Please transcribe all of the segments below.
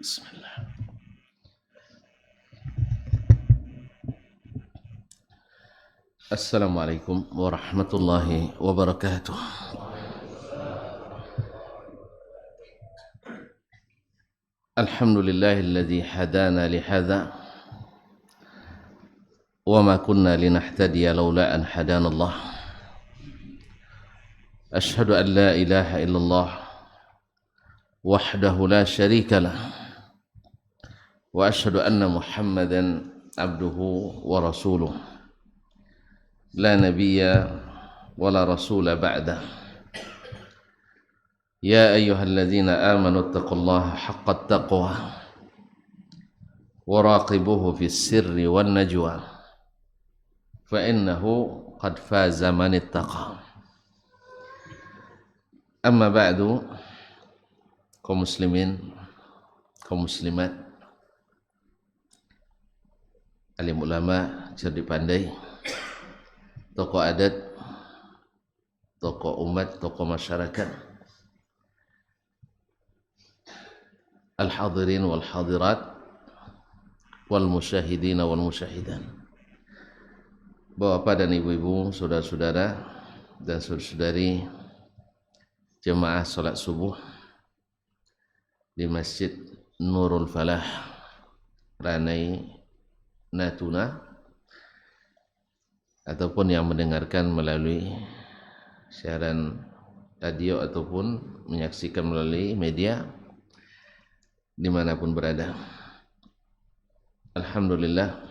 Bismillah. Assalamualaikum warahmatullahi wabarakatuh. Alhamdulillahilladzi hadana lihadza wa ma kunna linahtadiya laula an hadanallah. Ashhadu an la ilaha illallah wahdahu la syarika lah wa ashhadu anna Muhammadan abduhu wa rasuluh. La nabiyya wa la rasula ba'dah. Ya ayyuhalladzina amanu taqullaha haqqa taqwa wa raqibuhu fis sirri wan najwa fa innahu qad faza man ittaqa. Amma ba'du, kaum muslimin, kaum muslimat, alim ulama, cerdik pandai, tokoh adat, tokoh umat, tokoh masyarakat, al-hadirin wal hadirat, wal musyahidin wal musyahidan. Bapak dan ibu-ibu, saudara-saudara dan saudari jemaah salat subuh di Masjid Nurul Falah, Ranai, Natuna, ataupun yang mendengarkan melalui siaran radio ataupun menyaksikan melalui media dimanapun berada. Alhamdulillah,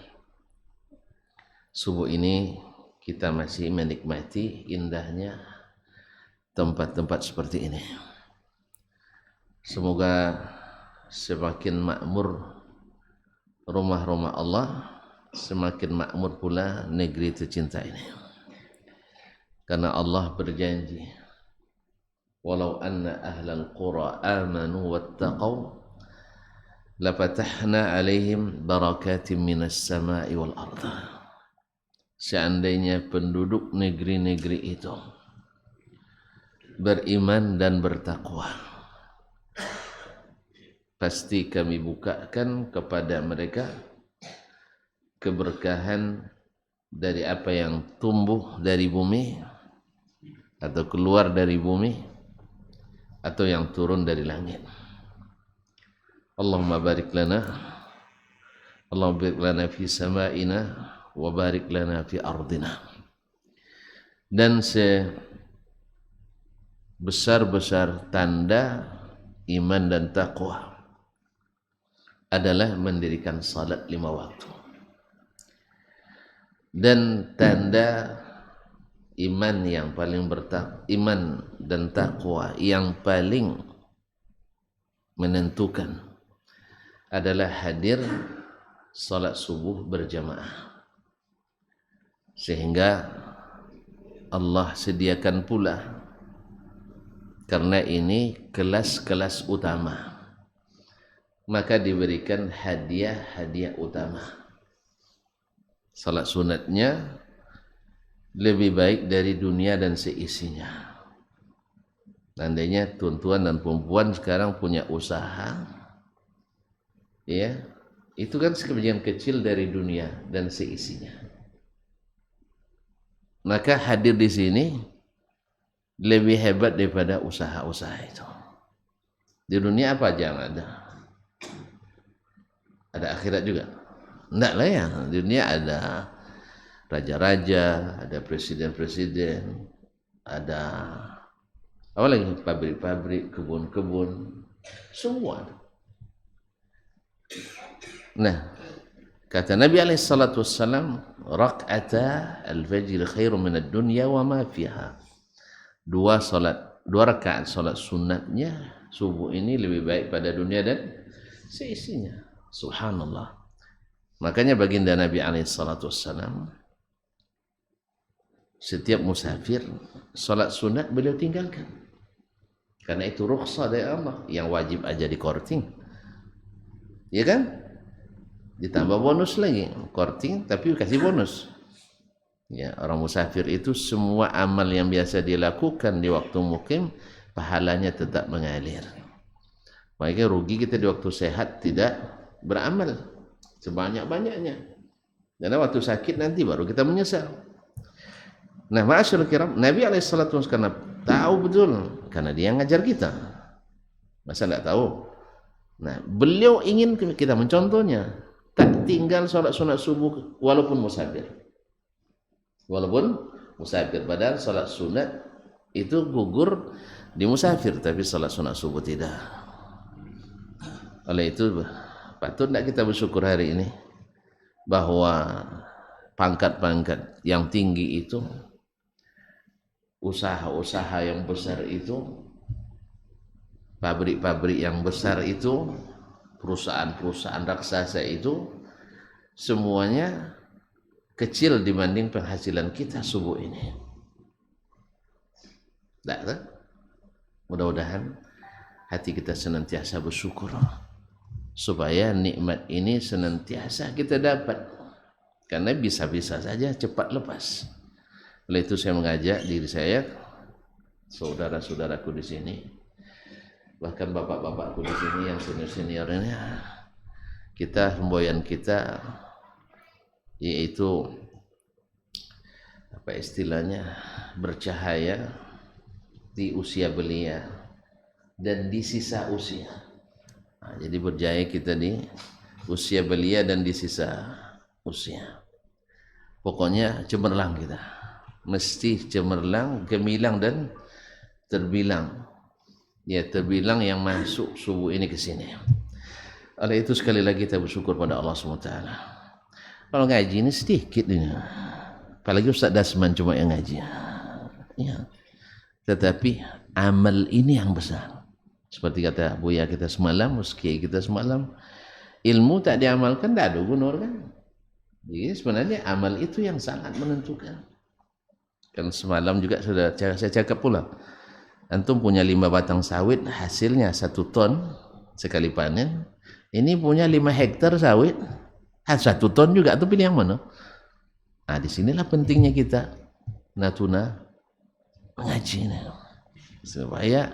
subuh ini kita masih menikmati indahnya tempat-tempat seperti ini. Semoga semakin makmur rumah-rumah Allah, semakin makmur pula negeri tercinta ini. Karena Allah berjanji, walau anna ahlal qura amanu wattaqaw lafatahna alaihim barakatim minas sama'i wal arda. Seandainya penduduk negeri-negeri itu beriman dan bertakwa, pasti kami bukakan kepada mereka keberkahan dari apa yang tumbuh dari bumi atau keluar dari bumi atau yang turun dari langit. Allahumma barik lana, Allahumma barik lana fi sama'ina wa barik lana fi ardina. Dan sebesar-besar tanda iman dan taqwa adalah mendirikan salat 5 waktu. Dan tanda iman yang paling iman dan takwa yang paling menentukan adalah hadir salat subuh berjamaah, sehingga Allah sediakan pula, karena ini kelas-kelas utama, maka diberikan hadiah-hadiah utama. Salat sunatnya lebih baik dari dunia dan seisinya. Andainya tuan-tuan dan perempuan sekarang punya usaha, ya, itu kan sebagian kecil dari dunia dan seisinya. Maka hadir di sini lebih hebat daripada usaha-usaha itu. Di dunia apa aja yang ada? Ada akhirat juga? Enggak lah ya. Di dunia ada raja-raja, ada presiden-presiden, ada apa lagi, pabrik-pabrik, kebun-kebun, semua. Nah, kata Nabi SAW, rak'ata al-fajr khairu min ad-dunya wa ma fiha. Dua rakaat salat sunatnya subuh ini lebih baik pada dunia dan seisinya. Subhanallah. Makanya baginda Nabi SAW, setiap musafir salat sunat beliau tinggalkan, karena itu rukhsah dari Allah. Yang wajib aja di korting, ya kan? Ditambah bonus lagi, korting tapi kasih bonus. Ya, orang musafir itu semua amal yang biasa dilakukan di waktu mukim, pahalanya tetap mengalir. Makanya rugi kita di waktu sehat tidak beramal sebanyak-banyaknya. Karena waktu sakit nanti baru kita menyesal. Nah, ma'asyiral kiram, Nabi alaihissalatu wassalam tahu betul karena dia ngajar kita. Masa enggak tahu? Nah, beliau ingin kita mencontohnya, tak tinggal sholat sunat subuh walaupun musafir. Walaupun musafir, padahal sholat sunat itu gugur di musafir, tapi sholat sunat subuh tidak. Oleh itu patut tidak kita bersyukur hari ini bahwa pangkat-pangkat yang tinggi itu, usaha-usaha yang besar itu, pabrik-pabrik yang besar itu, perusahaan-perusahaan raksasa itu, semuanya kecil dibanding penghasilan kita subuh ini. Tak? Mudah-mudahan hati kita senantiasa bersyukur supaya nikmat ini senantiasa kita dapat, karena bisa-bisa saja cepat lepas. Oleh itu saya mengajak diri saya, saudara-saudaraku di sini, bahkan bapak-bapakku di sini yang senior-senior ini, kita semboyan kita yaitu apa istilahnya, bercahaya di usia belia dan di sisa usia. Nah, jadi berjaya kita di usia belia dan di sisa usia. Pokoknya cemerlang kita, mesti cemerlang, gemilang dan terbilang. Ya, terbilang yang masuk subuh ini ke sini. Oleh itu sekali lagi kita bersyukur pada Allah SWT. Kalau ngaji ini sedikit ini, apalagi Ustaz Dasman cuma yang ngaji. Ya. Tetapi amal ini yang besar. Seperti kata Buya kita semalam, Kiai kita semalam, ilmu tak diamalkan tak ada guna kan. Jadi sebenarnya amal itu yang sangat menentukan. Kan semalam juga sudah saya cakap pula, antum punya 5 batang sawit, hasilnya 1 ton sekali panen. Ini punya 5 hektar sawit, 1 ton juga, atau pilih yang mana? Nah, disinilah pentingnya kita natuna mengaji ini, supaya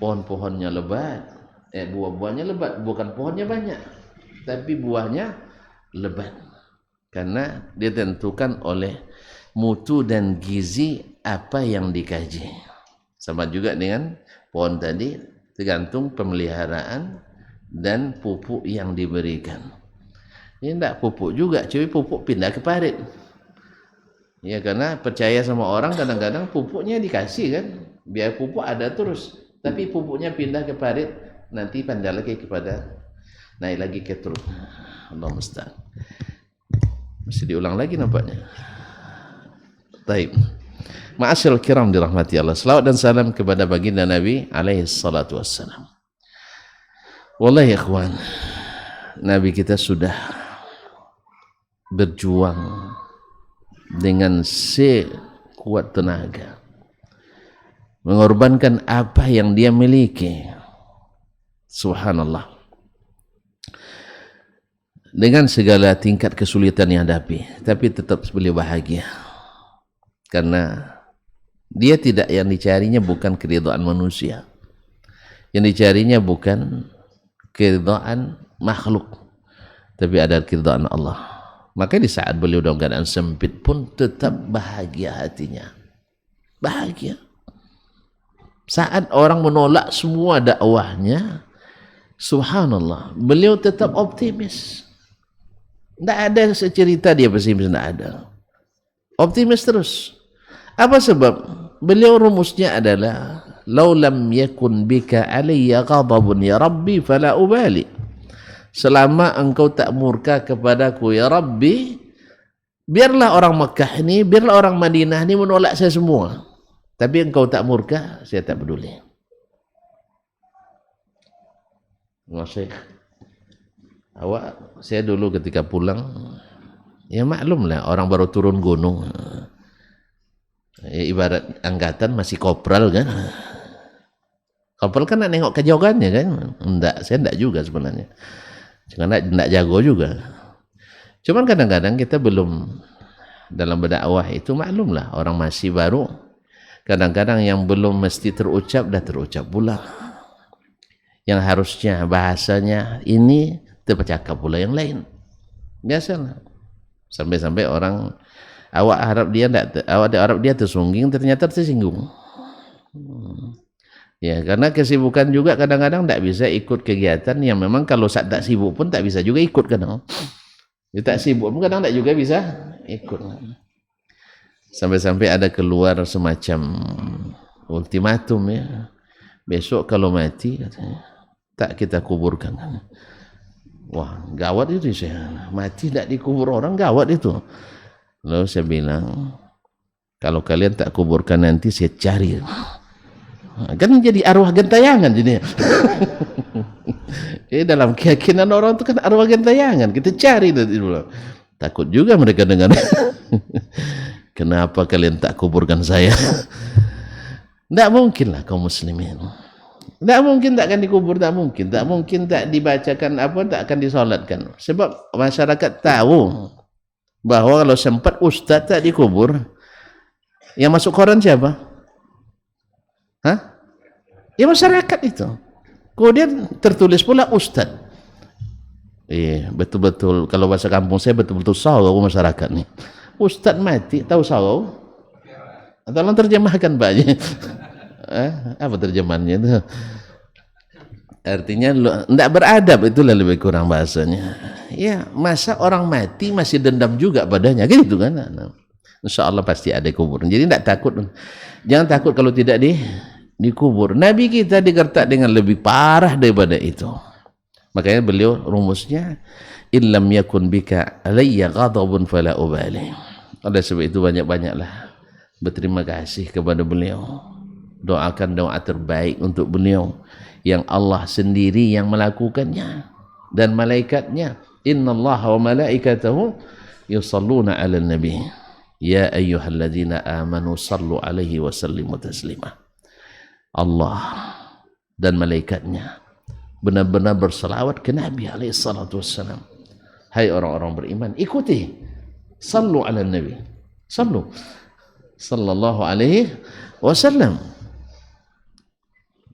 pohon-pohonnya lebat, buah-buahnya lebat, bukan pohonnya banyak, tapi buahnya lebat, karena ditentukan oleh mutu dan gizi apa yang dikaji. Sama juga dengan pohon tadi, tergantung pemeliharaan dan pupuk yang diberikan. Ini tidak pupuk juga, cuy, pupuk pindah ke parit. Ya, karena percaya sama orang kadang-kadang pupuknya dikasih kan, biar pupuk ada terus, tapi pupuknya pindah ke parit, nanti pindah lagi kepada naik lagi ke truk. Allah musta'an. Mesti diulang lagi nampaknya. Taib. Ma'asyiral kiram dirahmati Allah. Selawat dan salam kepada baginda Nabi alaihi salatu wassalam. Wallahi ikhwan, Nabi kita sudah berjuang dengan sekuat tenaga, mengorbankan apa yang dia miliki. Subhanallah. Dengan segala tingkat kesulitan yang hadapi, tapi tetap beliau bahagia. Karena dia tidak, yang dicarinya bukan keridhaan manusia, yang dicarinya bukan keridhaan makhluk, tapi ada keridhaan Allah. Maka di saat beliau dalam keadaan sempit pun tetap bahagia hatinya, bahagia. Saat orang menolak semua dakwahnya, subhanallah, beliau tetap optimis. Tidak ada cerita dia pesimis, tidak ada. Optimis terus. Apa sebab? Beliau rumusnya adalah, "Lau lam yakun bika alayya ghadabun ya Rabbi fala ubali." Selama engkau tak murka kepadaku ya Rabbi, biarlah orang Mekah ini, biarlah orang Madinah ini menolak saya semua, tapi engkau tak murka, saya tak peduli. Syekh, saya dulu ketika pulang, ya maklumlah orang baru turun gunung, ya ibarat angkatan masih kopral kan. Kopral kan nak nengok kejauhannya kan. Enggak, saya enggak juga sebenarnya, karena enggak jago juga. Cuman kadang-kadang kita belum dalam berdakwah itu, maklumlah orang masih baru, kadang-kadang yang belum mesti terucap dah terucap pula. Yang harusnya bahasanya ini tercakap pula yang lain. Biasalah. Sampai-sampai orang awak harap dia tersungging, ternyata tersinggung. Ya, karena kesibukan juga kadang-kadang tak bisa ikut kegiatan yang memang kalau tak sibuk pun tak bisa juga ikut kadang. Ya, tak sibuk pun kadang tak juga bisa ikut. Sampai-sampai ada keluar semacam ultimatum ya. Besok kalau mati katanya, tak kita kuburkan. Wah, gawat itu saya. Mati tak dikubur orang gawat itu. Lalu saya bilang, kalau kalian tak kuburkan nanti saya cari. Kan jadi arwah gentayangan jadi. Dalam keyakinan orang itu kan arwah gentayangan. Kita cari dulu. Takut juga mereka dengan kenapa kalian tak kuburkan saya? Tidak mungkin lah kaum muslimin. Tidak mungkin tak akan dikubur, tak mungkin tak dibacakan apa, tak akan disolatkan. Sebab masyarakat tahu bahwa kalau sempat ustaz tak dikubur, yang masuk koran siapa? Hah? Ya masyarakat itu. Kemudian tertulis pula ustaz. Iya, betul-betul kalau bahasa kampung saya betul-betul sawo masyarakat nih. Ustaz mati, tahu sawo? Tolong terjemahkan Pak. Apa terjemahannya itu? Artinya tidak beradab, itulah lebih kurang bahasanya. Ya, masa orang mati masih dendam juga padanya, gitu kan? Insya Allah pasti ada kuburan. Jadi tidak takut. Jangan takut kalau tidak dikubur. Nabi kita digertak dengan lebih parah daripada itu. Makanya beliau rumusnya, illam yakun bika alayya ghadabun fala ubali. Oleh sebab itu banyak-banyaklah berterima kasih kepada beliau. Doakan doa terbaik untuk beliau yang Allah sendiri yang melakukannya dan malaikatnya. Innallaha wa malaikatahu yusalluna 'alan nabi. Ya ayyuhalladzina amanu sallu 'alaihi wa sallimu taslima. Allah dan malaikatnya benar-benar berselawat ke Nabi alaihi salatu wassalam. Hai orang-orang beriman, ikuti sallu 'alan nabi. Sallu sallallahu alaihi wasallam.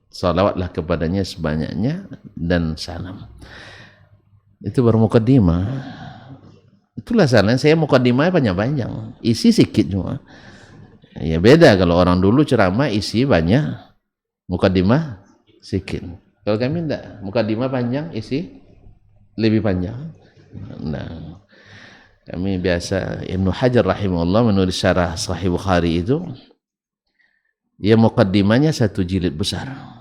Salawatlah kepadanya sebanyaknya dan salam. Itu baru mukaddimah. Itulah salah saya mukaddimah panjang-panjang, isi sedikit cuma. Ya beda kalau orang dulu ceramah isi banyak, mukaddimah sedikit. Kalau kami enggak, mukaddimah panjang, isi lebih panjang. Nah, kami biasa Ibnu Hajar rahimahullah menulis syarah Sahih Bukhari itu, ya mukaddimahnya 1 jilid besar.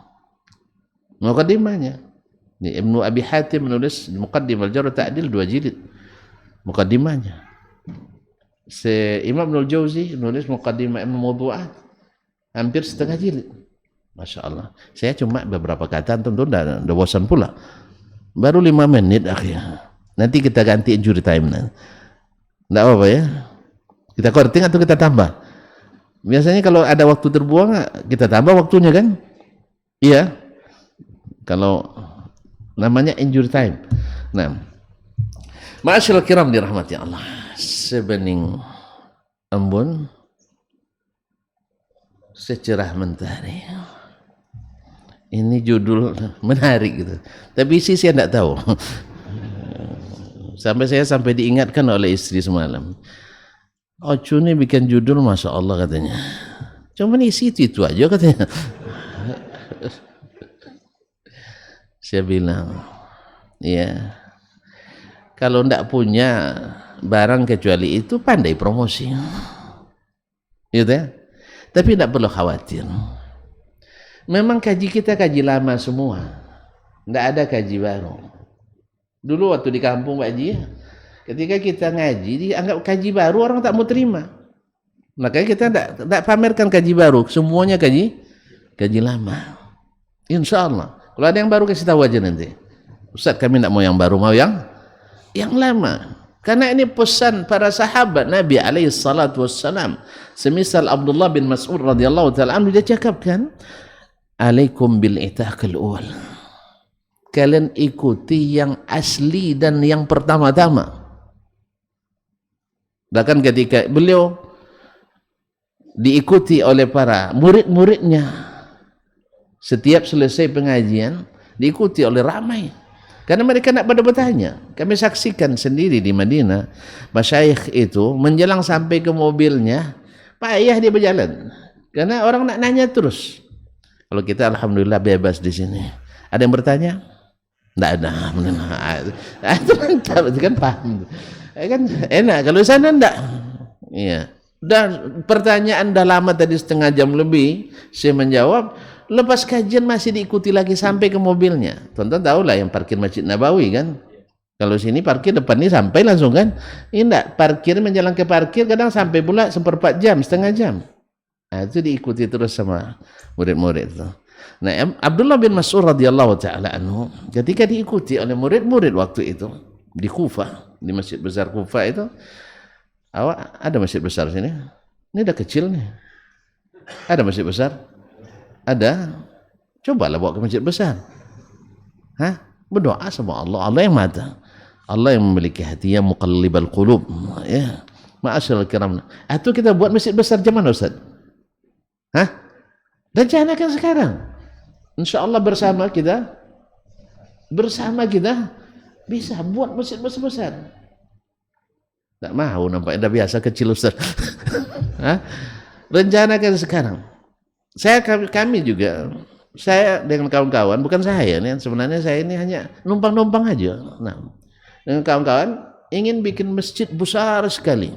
Mukaddimahnya. Ibnu Abi Hatim menulis Muqaddimah Al-Jarh Ta'dil 2 jilid. Mukaddimahnya. Imam Ibnul Jauzi menulis Muqaddimah Ibnu Mawdu'at hampir 1/2 jilid. Masya Allah. Saya cuma beberapa kata, tentu udah bosan pula. Baru 5 menit akhirnya. Nanti kita ganti injury time. Tidak apa-apa ya. Kita korting atau kita tambah? Biasanya kalau ada waktu terbuang, kita tambah waktunya kan? Iya. Kalau namanya injury time. Nah, ma'asyiral kiram dirahmati Allah. Sebening embun, secerah mentari. Ini judul menarik gitu. Tapi isi saya tidak tahu. Sampai diingatkan oleh istri semalam. Ocu ini bikin judul Masya Allah katanya. Cuma isi itu aja katanya. Saya bilang, ya kalau ndak punya barang kecuali itu pandai promosi, gitu ya. Tapi ndak perlu khawatir. Memang kaji kita kaji lama semua, ndak ada kaji baru. Dulu waktu di kampung Pak Haji, ketika kita ngaji dianggap kaji baru orang tak mau terima. Makanya kita ndak pamerkan kaji baru, semuanya kaji lama. Insya Allah. Kalau ada yang baru kasih tahu aja nanti. Ustaz kami tidak mau yang baru, mau yang lama. Karena ini pesan para sahabat Nabi alaihi salatu wassalam. Semisal Abdullah bin Mas'ud radhiyallahu taala anhu dia cakapkan, "Alaikum bil itaqil awal." Kalian ikuti yang asli dan yang pertama-tama. Bahkan ketika beliau diikuti oleh para murid-muridnya, setiap selesai pengajian diikuti oleh ramai. Karena mereka nak pada bertanya. Kami saksikan sendiri di Madinah, masyayikh itu menjelang sampai ke mobilnya, payah dia berjalan. Karena orang nak nanya terus. Kalau kita alhamdulillah bebas di sini. Ada yang bertanya? Tidak ada. Itu mantap, itu kan paham. Kan enak. Kalau di sana enggak. Iya. Dan pertanyaan dah lama tadi setengah jam lebih, saya menjawab, lepas kajian masih diikuti lagi sampai ke mobilnya. Tonton tahu lah yang parkir Masjid Nabawi kan. Kalau sini parkir depan ini sampai langsung kan. Ini enggak, parkir menjalan ke parkir kadang sampai pula seperempat jam, setengah jam. Nah, itu diikuti terus sama murid-murid itu. Nah, Abdullah bin Mas'ud radhiyallahu taala anhu ketika diikuti oleh murid-murid waktu itu di Kufah, di Masjid Besar Kufah itu, ada masjid besar sini. Ini udah kecil nih. Ada masjid besar? Ada. Cobalah bawa ke masjid besar. Hah? Berdoa sama Allah. Allah yang mata. Allah yang memiliki hati, yang muqallibal qulub. Ya. Ma'asyiral kiram. Itu kita buat masjid besar zaman Ustaz. Hah? Rencanakan sekarang. InsyaAllah bersama kita bisa buat masjid besar-besar. Tak mau nampaknya dah biasa kecil Ustaz. Rencanakan sekarang. Kami juga, saya dengan kawan-kawan, bukan saya nih, sebenarnya saya ini hanya numpang-numpang aja. Nah, dengan kawan-kawan ingin bikin masjid besar sekali.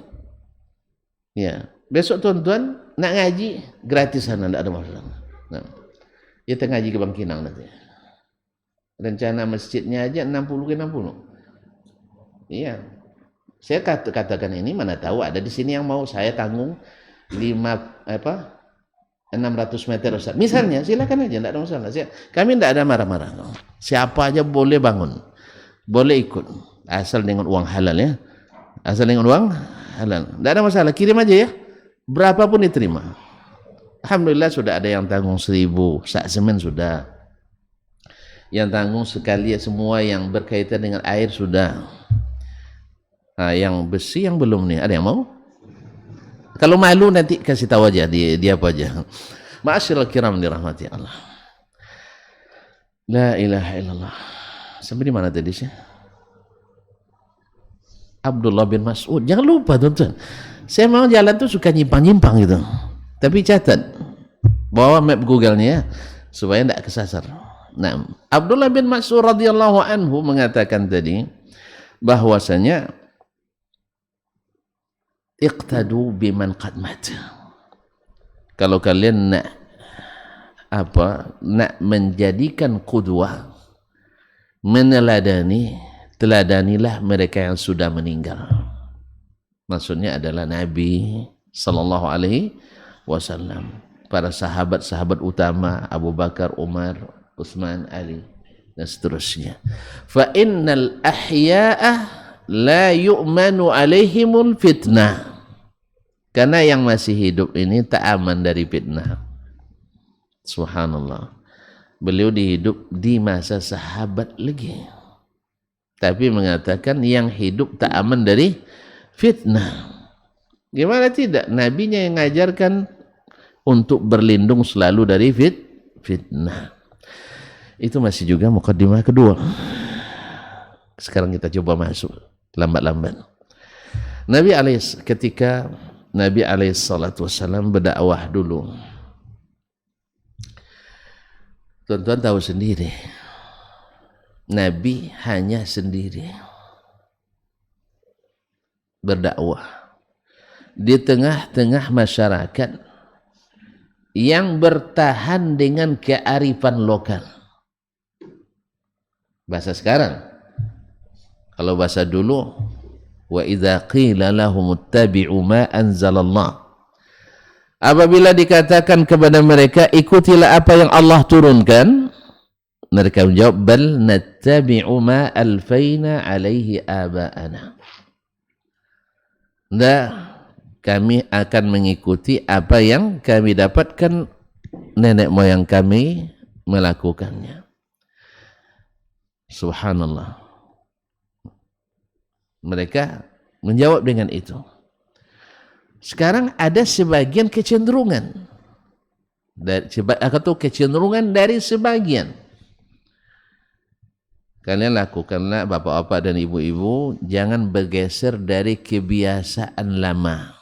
Ya, besok tuan-tuan nak ngaji gratisan, tidak ada masalah. Nah, kita ngaji ke Bangkinang nanti. Rencana masjidnya aja 60 ke 60. Iya. Saya katakan ini, mana tahu ada di sini yang mau saya tanggung 600 meter Ustaz. Misalnya silakan aja, tidak ada masalah. Kami tidak ada marah-marah. Siapa aja boleh bangun, boleh ikut, asal dengan uang halal ya. Asal dengan uang halal, tidak ada masalah. Kirim aja ya, berapapun diterima. Alhamdulillah sudah ada yang tanggung 1000 sak semen sudah. Yang tanggung sekali ya, semua yang berkaitan dengan air sudah. Nah, yang besi yang belum nih, ada yang mau? Kalau malu nanti kasih tahu aja dia apa aja. Ma'asyiral kiram dirahmati Allah. La ilaha illallah. Sampai di mana tadi sih? Abdullah bin Mas'ud. Jangan lupa tuan-tuan. Saya mau jalan tuh suka nyimpang-nyimpang gitu. Tapi catat, bawa map Google-nya ya, supaya tidak kesasar. Nah, Abdullah bin Mas'ud radhiyallahu anhu mengatakan tadi bahwasanya iqtadu biman qad mat. Kalau kalian nak menjadikan qudwah, teladanilah mereka yang sudah meninggal. Maksudnya adalah Nabi sallallahu alaihi wasallam, para sahabat-sahabat utama Abu Bakar, Umar, Utsman, Ali dan seterusnya. Fa innal ahya'a la yu'manu alaihimul fitnah. Karena yang masih hidup ini tak aman dari fitnah. Subhanallah. Beliau dihidup di masa sahabat lagi, tapi mengatakan yang hidup tak aman dari fitnah. Gimana tidak? Nabinya yang mengajarkan untuk berlindung selalu dari fitnah. Itu masih juga mukaddimah kedua. Sekarang kita coba masuk lambat-lambat. Ketika Nabi alaihissalam berdakwah dulu, tuan-tuan tahu sendiri, Nabi hanya sendiri berdakwah di tengah-tengah masyarakat yang bertahan dengan kearifan lokal. Bahasa sekarang, kalau bahasa dulu, wa idza qila lahum ittabi'u ma anzalallah, apabila dikatakan kepada mereka ikutilah apa yang Allah turunkan, mereka menjawab bal nattabi'u ma alfaina alaihi aba'ana. Nah, kami akan mengikuti apa yang kami dapatkan nenek moyang kami melakukannya. Subhanallah. Mereka menjawab dengan itu. Sekarang ada sebagian kecenderungan dari sebagian kalian lakukanlah bapak-bapak dan ibu-ibu, jangan bergeser dari kebiasaan lama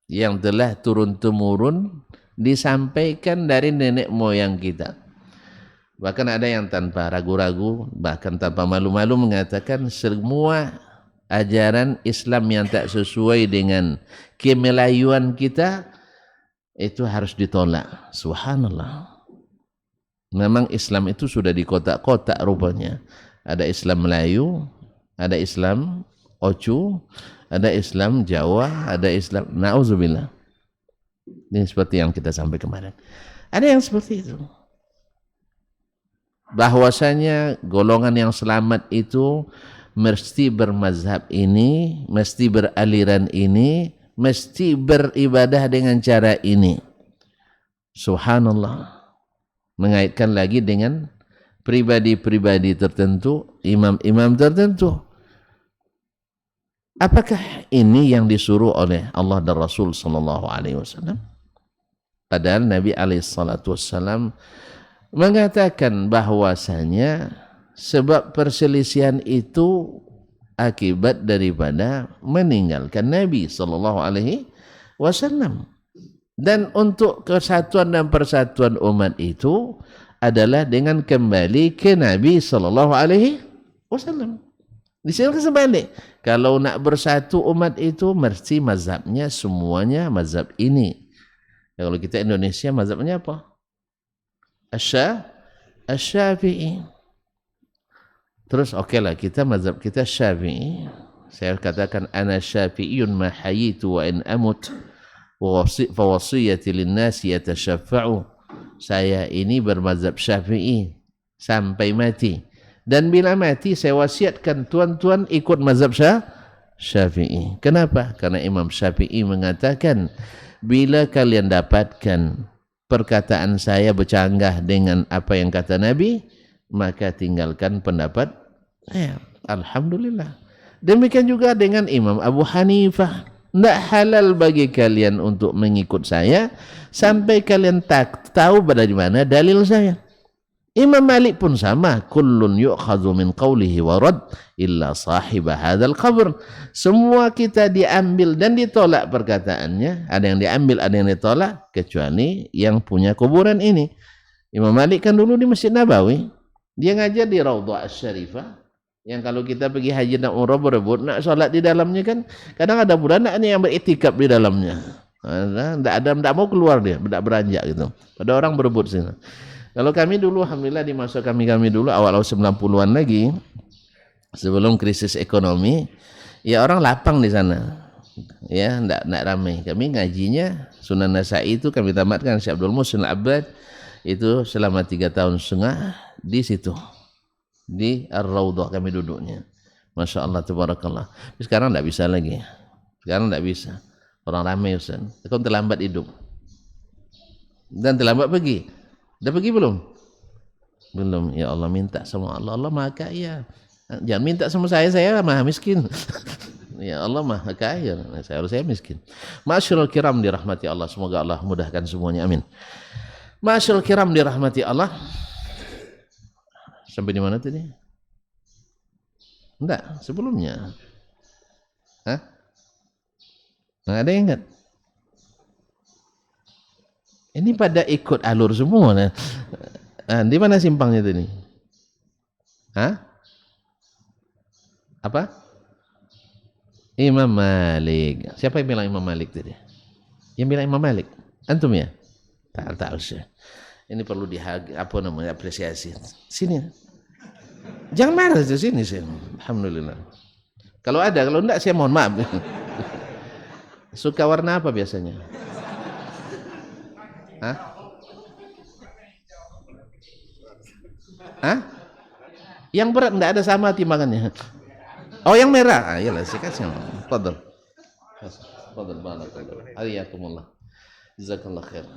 yang telah turun-temurun disampaikan dari nenek moyang kita. Bahkan ada yang tanpa ragu-ragu, bahkan tanpa malu-malu mengatakan semua ajaran Islam yang tak sesuai dengan kemelayuan kita itu harus ditolak. Subhanallah. Memang Islam itu sudah di kotak-kotak rupanya. Ada Islam Melayu, ada Islam Ocu, ada Islam Jawa, ada Islam Nauzubillah. Ini seperti yang kita sampai kemarin. Ada yang seperti itu. Bahwasanya golongan yang selamat itu mesti bermazhab ini, mesti beraliran ini, mesti beribadah dengan cara ini. Subhanallah. Mengaitkan lagi dengan pribadi-pribadi tertentu, imam-imam tertentu. Apakah ini yang disuruh oleh Allah dan Rasul sallallahu alaihi wasallam? Padahal Nabi alaihi salatu wasallam mengatakan bahwasanya sebab perselisihan itu akibat daripada meninggalkan Nabi sallallahu alaihi wasallam. Dan untuk kesatuan dan persatuan umat itu adalah dengan kembali ke Nabi sallallahu alaihi wasallam. Di sini sebalik. Kalau nak bersatu umat itu mesti mazhabnya semuanya mazhab ini. Ya, kalau kita Indonesia mazhabnya apa? Asy-Syafi'i. Terus lah kita mazhab kita Syafi'i. Saya katakan ana Syafi'iyun ma hayitu wa in amut. Fawasiyati linnasi yatashafa'u. Saya ini bermazhab Syafi'i sampai mati, dan bila mati saya wasiatkan tuan-tuan ikut mazhab Syafi'i. Kenapa? Karena Imam Syafi'i mengatakan bila kalian dapatkan perkataan saya bercanggah dengan apa yang kata Nabi, maka tinggalkan pendapat saya. Alhamdulillah. Demikian juga dengan Imam Abu Hanifah. Tidak halal bagi kalian untuk mengikut saya sampai kalian tahu dari mana dalil saya. Imam Malik pun sama. Kullun yu'khadhu min qawlihi wa rad illa sahiba hadzal qabr. Semua kita diambil dan ditolak perkataannya. Ada yang diambil, ada yang ditolak, kecuali yang punya kuburan ini. Imam Malik kan dulu di Masjid Nabawi. Dia ngajar di Raudhah Asy-Syarifah. Yang kalau kita pergi haji dan umrah berebut nak solat di dalamnya kan kadang ada budak yang beriktikaf di dalamnya. Tidak mau keluar dia, tidak beranjak gitu. Ada orang berebut sini. Kalau kami dulu alhamdulillah di masa kami dulu awal-awal 90-an lagi sebelum krisis ekonomi, ya orang lapang di sana. Ya, tidak ramai. Kami ngajinya Sunan Nasa'i itu kami tamatkan Syekh Abdul Muhsin Al-Abbad itu selama 3,5 tahun di situ. Di Ar-Raudhah kami duduknya. Masya Allah, tabarakallah. Sekarang tidak bisa lagi. Sekarang tidak bisa. Orang ramai Ustaz. Kau terlambat hidup. Dan terlambat pergi. Dah pergi belum? Belum. Ya Allah, minta sama Allah. Allah Maha Kaya. Jangan minta sama saya Maha Miskin. Ya Allah Maha Kaya. Saya miskin. Ma'asyiral kiram dirahmati Allah. Semoga Allah mudahkan semuanya. Amin. Ma'asyiral kiram dirahmati Allah. Sampai di mana tadi? Enggak, sebelumnya. Hah? Nggak ada yang ingat? Ini pada ikut alur semua. Nah. Di mana simpangnya tadi? Hah? Apa? Imam Malik. Siapa yang bilang Imam Malik tadi? Yang bilang Imam Malik? Antum ya? Tak usah. Ini perlu apresiasi. Sini. Jangan marah di sini sih. Alhamdulillah. Kalau ada, kalau enggak saya mohon maaf. Suka warna apa biasanya? Hah? Hah? Yang berat enggak ada sama timbangannya. Oh, yang merah. Iyalah, saya kasih. Fadhal. Fadhal barakallahu. Hayakumullah. Jazakallahu khair.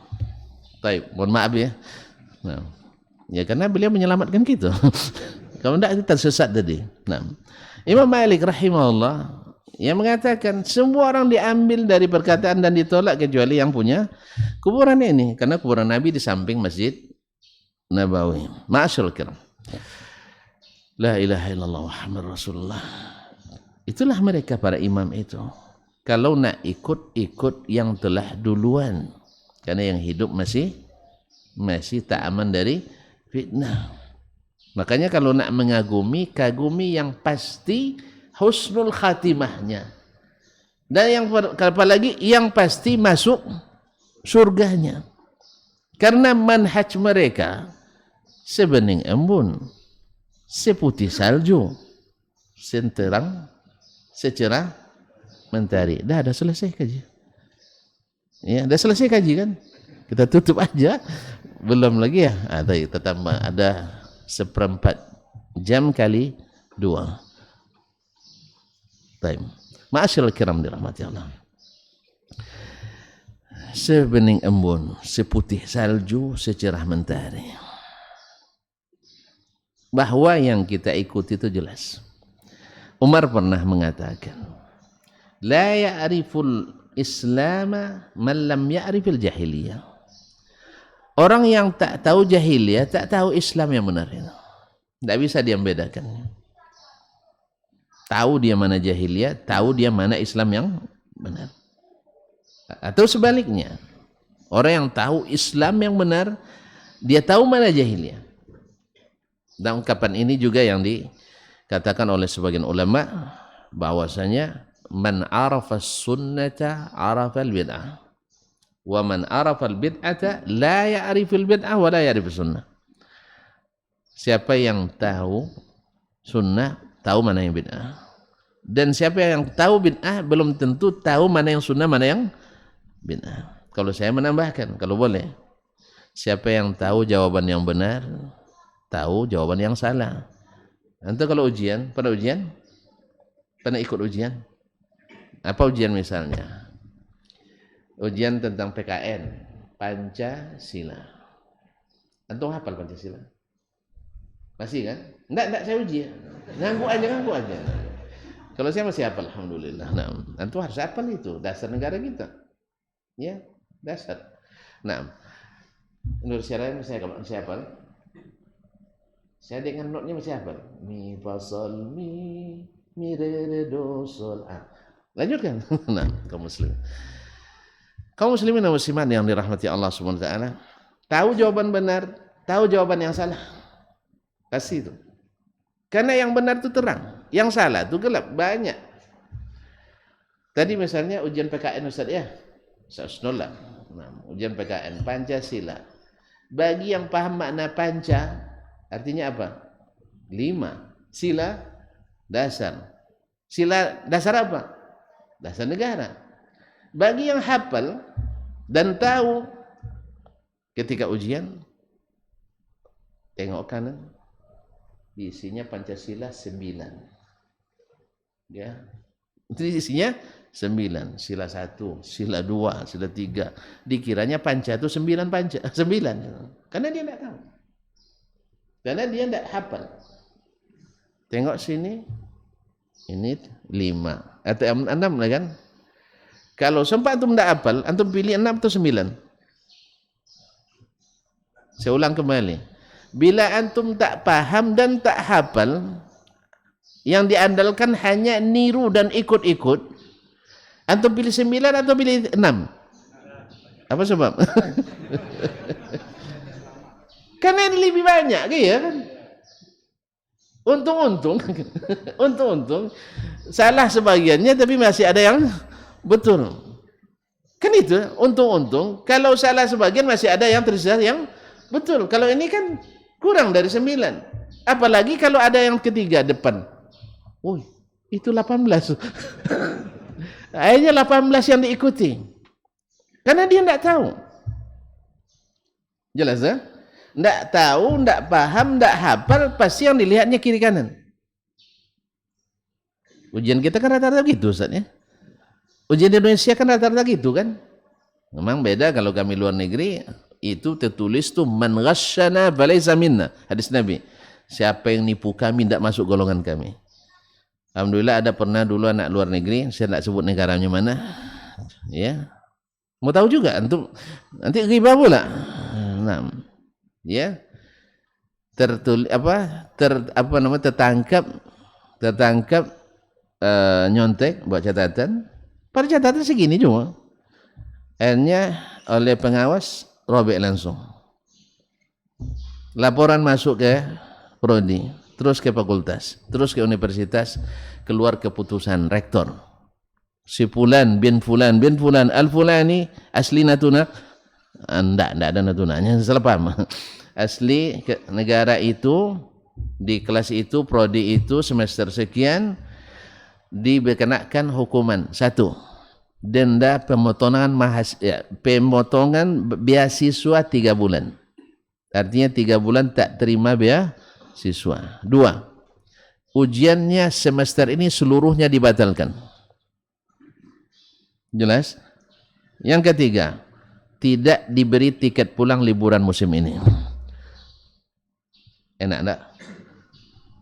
Baik, mohon maaf ya. Nah, ya karena beliau menyelamatkan kita. Kalau tidak kita tersesat tadi. Nah, Imam Malik rahimahullah yang mengatakan semua orang diambil dari perkataan dan ditolak kecuali yang punya kuburan ini, karena kuburan Nabi di samping Masjid Nabawi. Ma'asyiral kiram. La ilaha illallah Muhammad Rasulullah. Itulah mereka para imam itu. Kalau nak ikut yang telah duluan. Karena yang hidup masih tak aman dari fitnah. Makanya kalau nak mengagumi, kagumi yang pasti husnul khatimahnya. Dan yang apalagi yang pasti masuk surganya. Karena manhaj mereka sebening embun, seputih salju, senterang, secerah mentari. Dah selesai kaji. Ya, dah selesai kaji kan? Kita tutup aja. Belum lagi ya. Tetap ada 1/4 jam kali 2. Time. Ma'asyiral kiram dirahmati Allah. Sebening embun, seputih salju, secerah mentari. Bahwa yang kita ikuti itu jelas. Umar pernah mengatakan, la ya'riful islama man lam ya'rifil jahiliyah. Orang yang tak tahu jahiliyah, tak tahu Islam yang benar itu. Tidak bisa dia membedakan. Tahu dia mana jahiliyah, tahu dia mana Islam yang benar. Atau sebaliknya, orang yang tahu Islam yang benar, dia tahu mana jahiliyah. Dan ungkapan ini juga yang dikatakan oleh sebagian ulama, bahwasanya man arafa sunnata arafa al-bid'ah. Wa man arafa al-bid'ata la ya'riful bid'ah wa la ya'rifus sunnah. Siapa yang tahu sunnah, tahu mana yang bid'ah. Dan siapa yang tahu bid'ah belum tentu tahu mana yang sunnah, mana yang bid'ah. Kalau saya menambahkan, kalau boleh, siapa yang tahu jawaban yang benar, tahu jawaban yang salah. Antum kalau ujian, pernah ujian? Pernah ikut ujian? Apa ujian misalnya? Ujian tentang PKN, Pancasila. Antum hafal Pancasila? Masih kan? Enggak saya uji. Ngaku aja. Kalau saya masih hafal, alhamdulillah. Nah, antum harus hafal itu, dasar negara kita. Ya, dasar. Nah, menurut saya masih hafal. Saya dengan notnya masih hafal. Mi fa sol mi re do sol. Lanjutkan. Nah, kaum muslimin dan muslimat yang dirahmati Allah Subhanahu wa taala, tahu jawaban benar, tahu jawaban yang salah. Pasti itu. Karena yang benar itu terang, yang salah itu gelap, banyak. Tadi misalnya ujian PKN Ustaz ya. Ustaz nolak. Nah, ujian PKN Pancasila. Bagi yang paham makna panca, artinya apa? 5. Sila dasar. Sila dasar apa? Dasar negara. Bagi yang hafal dan tahu, ketika ujian tengok kanan, isinya Pancasila 9. Ya. Itu isinya 9. Sila 1, sila 2, sila 3. Dikiranya panca itu 9 panca, 9. Karena dia tidak tahu. Karena dia tidak hafal. Tengok sini, ini 5 atau 6 lah kan? Kalau sempat antum tidak hafal, antum pilih 6 atau 9? Saya ulang kembali. Bila antum tak paham dan tak hafal, yang diandalkan hanya niru dan ikut-ikut, antum pilih 9 atau pilih 6? Apa sebab? Karena ini lebih banyak, ya kan? Untung salah sebagiannya, tapi masih ada yang betul. Kan itu, untung. Kalau salah sebagian masih ada yang tersisa yang betul. Kalau ini kan kurang dari 9. Apalagi kalau ada yang ketiga depan. Woi, itu 18. Akhirnya 18 yang diikuti. Karena dia tidak tahu. Jelas ya? Tidak tahu, tidak paham, tidak hafal, pasti yang dilihatnya kiri kanan. Ujian kita kan rata-rata gitu, Ustaz ya. Ujian di Indonesia kan rata-rata gitu kan. Memang beda kalau kami luar negeri, itu tertulis tuh man ghasyana falaysa minna. Hadis Nabi. Siapa yang nipu kami tidak masuk golongan kami. Alhamdulillah ada pernah dulu anak luar negeri, saya tidak sebut negaranya mana. Ya. Mau tahu juga antum nanti ghibah pula. Nah. Ya. tertangkap nyontek buat catatan. Pada catatan segini cuma. Akhirnya oleh pengawas robek langsung. Laporan masuk ke prodi, terus ke fakultas, terus ke universitas, keluar keputusan rektor. Si fulan bin fulan al-fulani asli Natuna. Enggak ada Natunanya, salah paham. Asli negara itu, di kelas itu, prodi itu, semester sekian, dikenakan hukuman 1, denda pemotongan beasiswa 3 bulan. Artinya 3 bulan tak terima beasiswa. 2, ujiannya semester ini seluruhnya dibatalkan. Jelas? Yang ketiga, tidak diberi tiket pulang liburan musim ini. Enak enggak?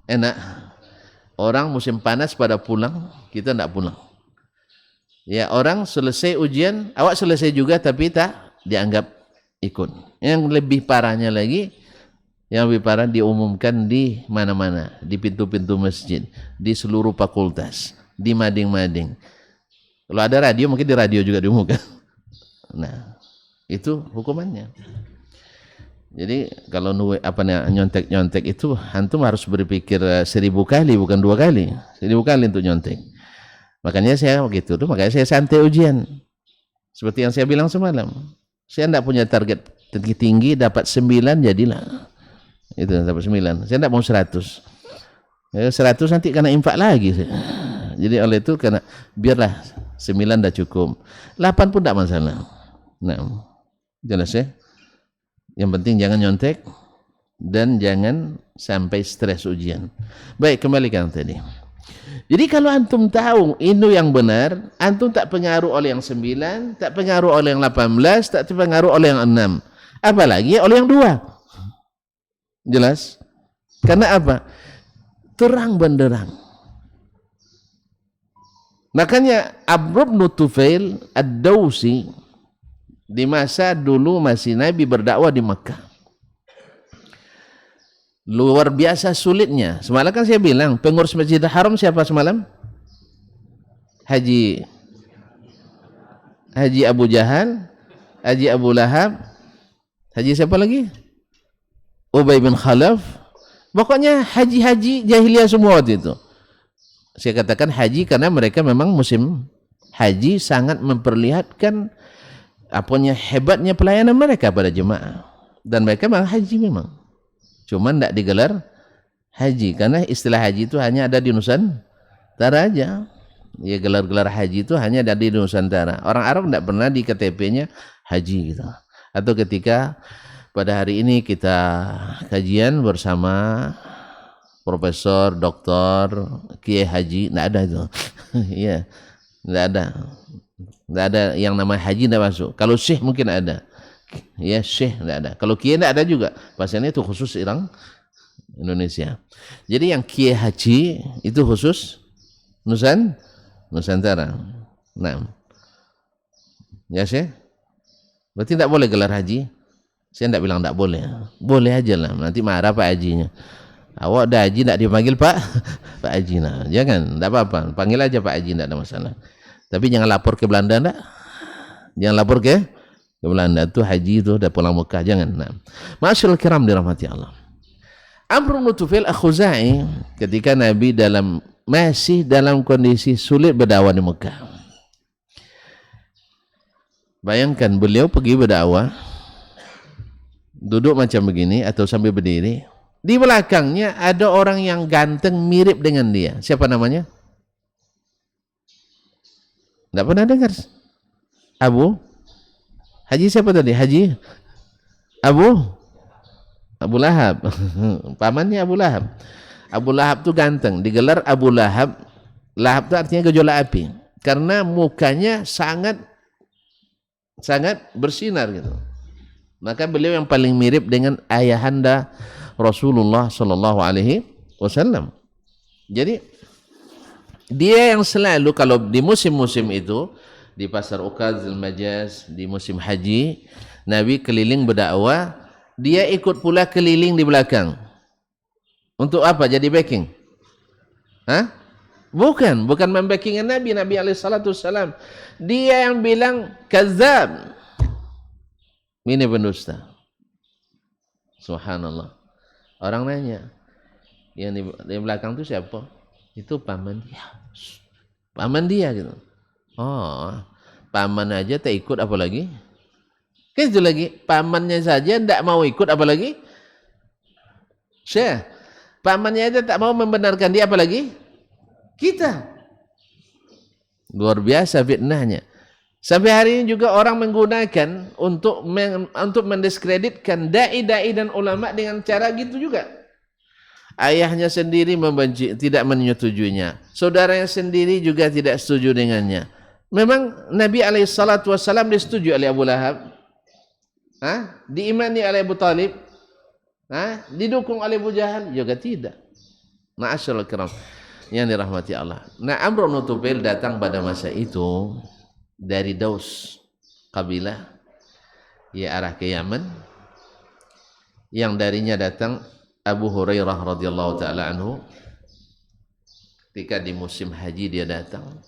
Enak. Orang musim panas pada pulang, kita enggak pulang. Ya, orang selesai ujian, awak selesai juga tapi tak dianggap ikut. Yang lebih parahnya lagi, yang lebih parah diumumkan di mana-mana, di pintu-pintu masjid, di seluruh fakultas, di mading-mading. Kalau ada radio, mungkin di radio juga diumumkan. Nah, itu hukumannya. Jadi kalau nyontek-nyontek itu, antum harus berpikir 1000 kali, bukan 2 kali. 1000 kali untuk nyontek. Makanya saya begitu tuh, makanya saya santai ujian. Seperti yang saya bilang semalam. Saya tidak punya target tinggi, dapat 9 jadilah. Itu dapat 9. Saya tidak mau 100. 100 nanti kena infak lagi. Jadi oleh itu karena biarlah 9 dah cukup. 8 pun tidak masalah. Nah, jelas ya. Yang penting jangan nyontek dan jangan sampai stres ujian. Baik, kembalikan tadi. Jadi kalau antum tahu ini yang benar, antum tak pengaruh oleh yang 9, tak pengaruh oleh yang 18, tak pengaruh oleh yang 6. Apalagi oleh yang 2. Jelas? Karena apa? Terang benderang. Makanya Amr bin Tufail Ad-Dawsi di masa dulu masih Nabi berdakwah di Makkah. Luar biasa sulitnya. Semalam kan saya bilang, pengurus Masjidil Haram siapa semalam? Haji Abu Jahal, Haji Abu Lahab, Haji siapa lagi? Ubay bin Khalaf. Pokoknya haji-haji jahiliyah semua waktu itu. Saya katakan haji karena mereka memang musim haji sangat memperlihatkan hebatnya pelayanan mereka pada jemaah. Dan mereka memang haji memang. Cuma tidak digelar haji karena istilah haji itu hanya ada di Nusantara aja. Ya, gelar-gelar haji itu hanya ada di Nusantara. Orang Arab tidak pernah di KTP-nya haji gitu. Atau ketika pada hari ini kita kajian bersama Profesor, Doktor, Kiai Haji, tidak ada itu. Iya, tidak ada. Tidak ada yang namanya haji, tidak masuk. Kalau syekh mungkin ada. Ya, syekh tidak ada. Kalau kiai tidak ada juga. Pasalnya itu khusus orang Indonesia. Jadi yang kiai haji itu khusus Nusantara. Nah, ya syekh. Berarti tidak boleh gelar haji. Saya tidak bilang tidak boleh. Boleh aja lah. Nanti marah Pak Hajinya. Awak dah haji tidak dipanggil Pak Haji. Nah, jangan. Tidak apa-apa. Panggil aja Pak Haji, tidak ada masalah. Tapi jangan lapor ke Belanda, enggak? Jangan lapor ke Belanda, itu haji itu udah pulang Mekah, jangan. Nah, Ma'asyiral kiram dirahmati Allah. Amr bin Tufail Al-Khuzai ketika Nabi masih dalam kondisi sulit berdakwah di Mekah. Bayangkan beliau pergi berdakwah, duduk macam begini atau sambil berdiri. Di belakangnya ada orang yang ganteng mirip dengan dia. Siapa namanya? Tidak pernah dengar. Haji siapa tadi? Haji Abu Lahab. Pamannya Abu Lahab. Abu Lahab itu ganteng, digelar Abu Lahab. Lahab itu artinya gejolak api. Karena mukanya sangat bersinar gitu. Maka beliau yang paling mirip dengan ayahanda Rasulullah sallallahu alaihi wasallam. Jadi dia yang selalu kalau di musim-musim itu di pasar Ukaz al-Majaz, di musim haji, Nabi keliling berdakwah, dia ikut pula keliling di belakang. Untuk apa? Jadi backing? Hah? Bukan membacking Nabi alaihissalam. Dia yang bilang kadzab. Ini pendusta. Subhanallah. Orang nanya, yang di belakang itu siapa? Itu paman dia. Paman dia gitu. Oh, paman aja tak ikut apalagi? Kan itu lagi, pamannya saja tidak mau ikut apalagi? Syekh, pamannya aja tak mau membenarkan dia apalagi? Kita. Luar biasa fitnahnya. Sampai hari ini juga orang menggunakan untuk mendiskreditkan dai-dai dan ulama dengan cara gitu juga. Ayahnya sendiri membenci, tidak menyetujuinya. Saudaranya sendiri juga tidak setuju dengannya. Memang Nabi SAW disetujui oleh Abu Lahab? Diimani oleh Abu Talib? Didukung oleh Abu Jahal? Juga tidak. Ma'asyarul kiram yang dirahmati Allah. Nah, Amr bin Tufail datang pada masa itu dari Daus kabilah, ya arah ke Yaman, yang darinya datang Abu Hurairah radhiyallahu taala anhu. Ketika di musim haji dia datang,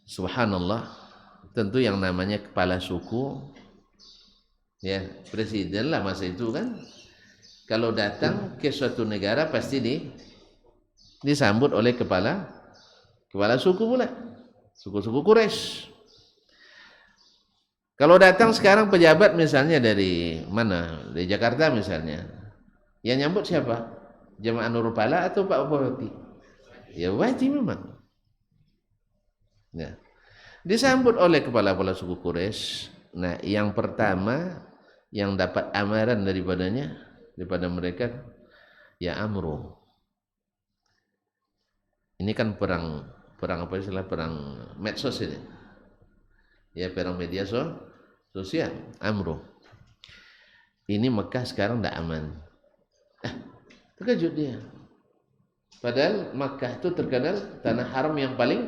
subhanallah, tentu yang namanya kepala suku, ya presiden lah masa itu kan, kalau datang ke suatu negara pasti disambut oleh kepala suku pula, suku-suku Quraisy. Kalau datang sekarang pejabat misalnya dari mana, dari Jakarta misalnya, yang nyambut siapa? Jemaah Nurul Pala atau Pak Bupati? Ya Bupati memang. Ya. Disambut oleh kepala-kepala suku Quraisy. Nah, yang pertama yang dapat amaran daripada mereka, ya Amru. Ini kan perang apa istilah, perang medsos ini. Ya, perang media sosial. Amru. Ini Mekah sekarang tidak aman. Terkejut dia. Padahal Makkah itu terkenal tanah haram yang paling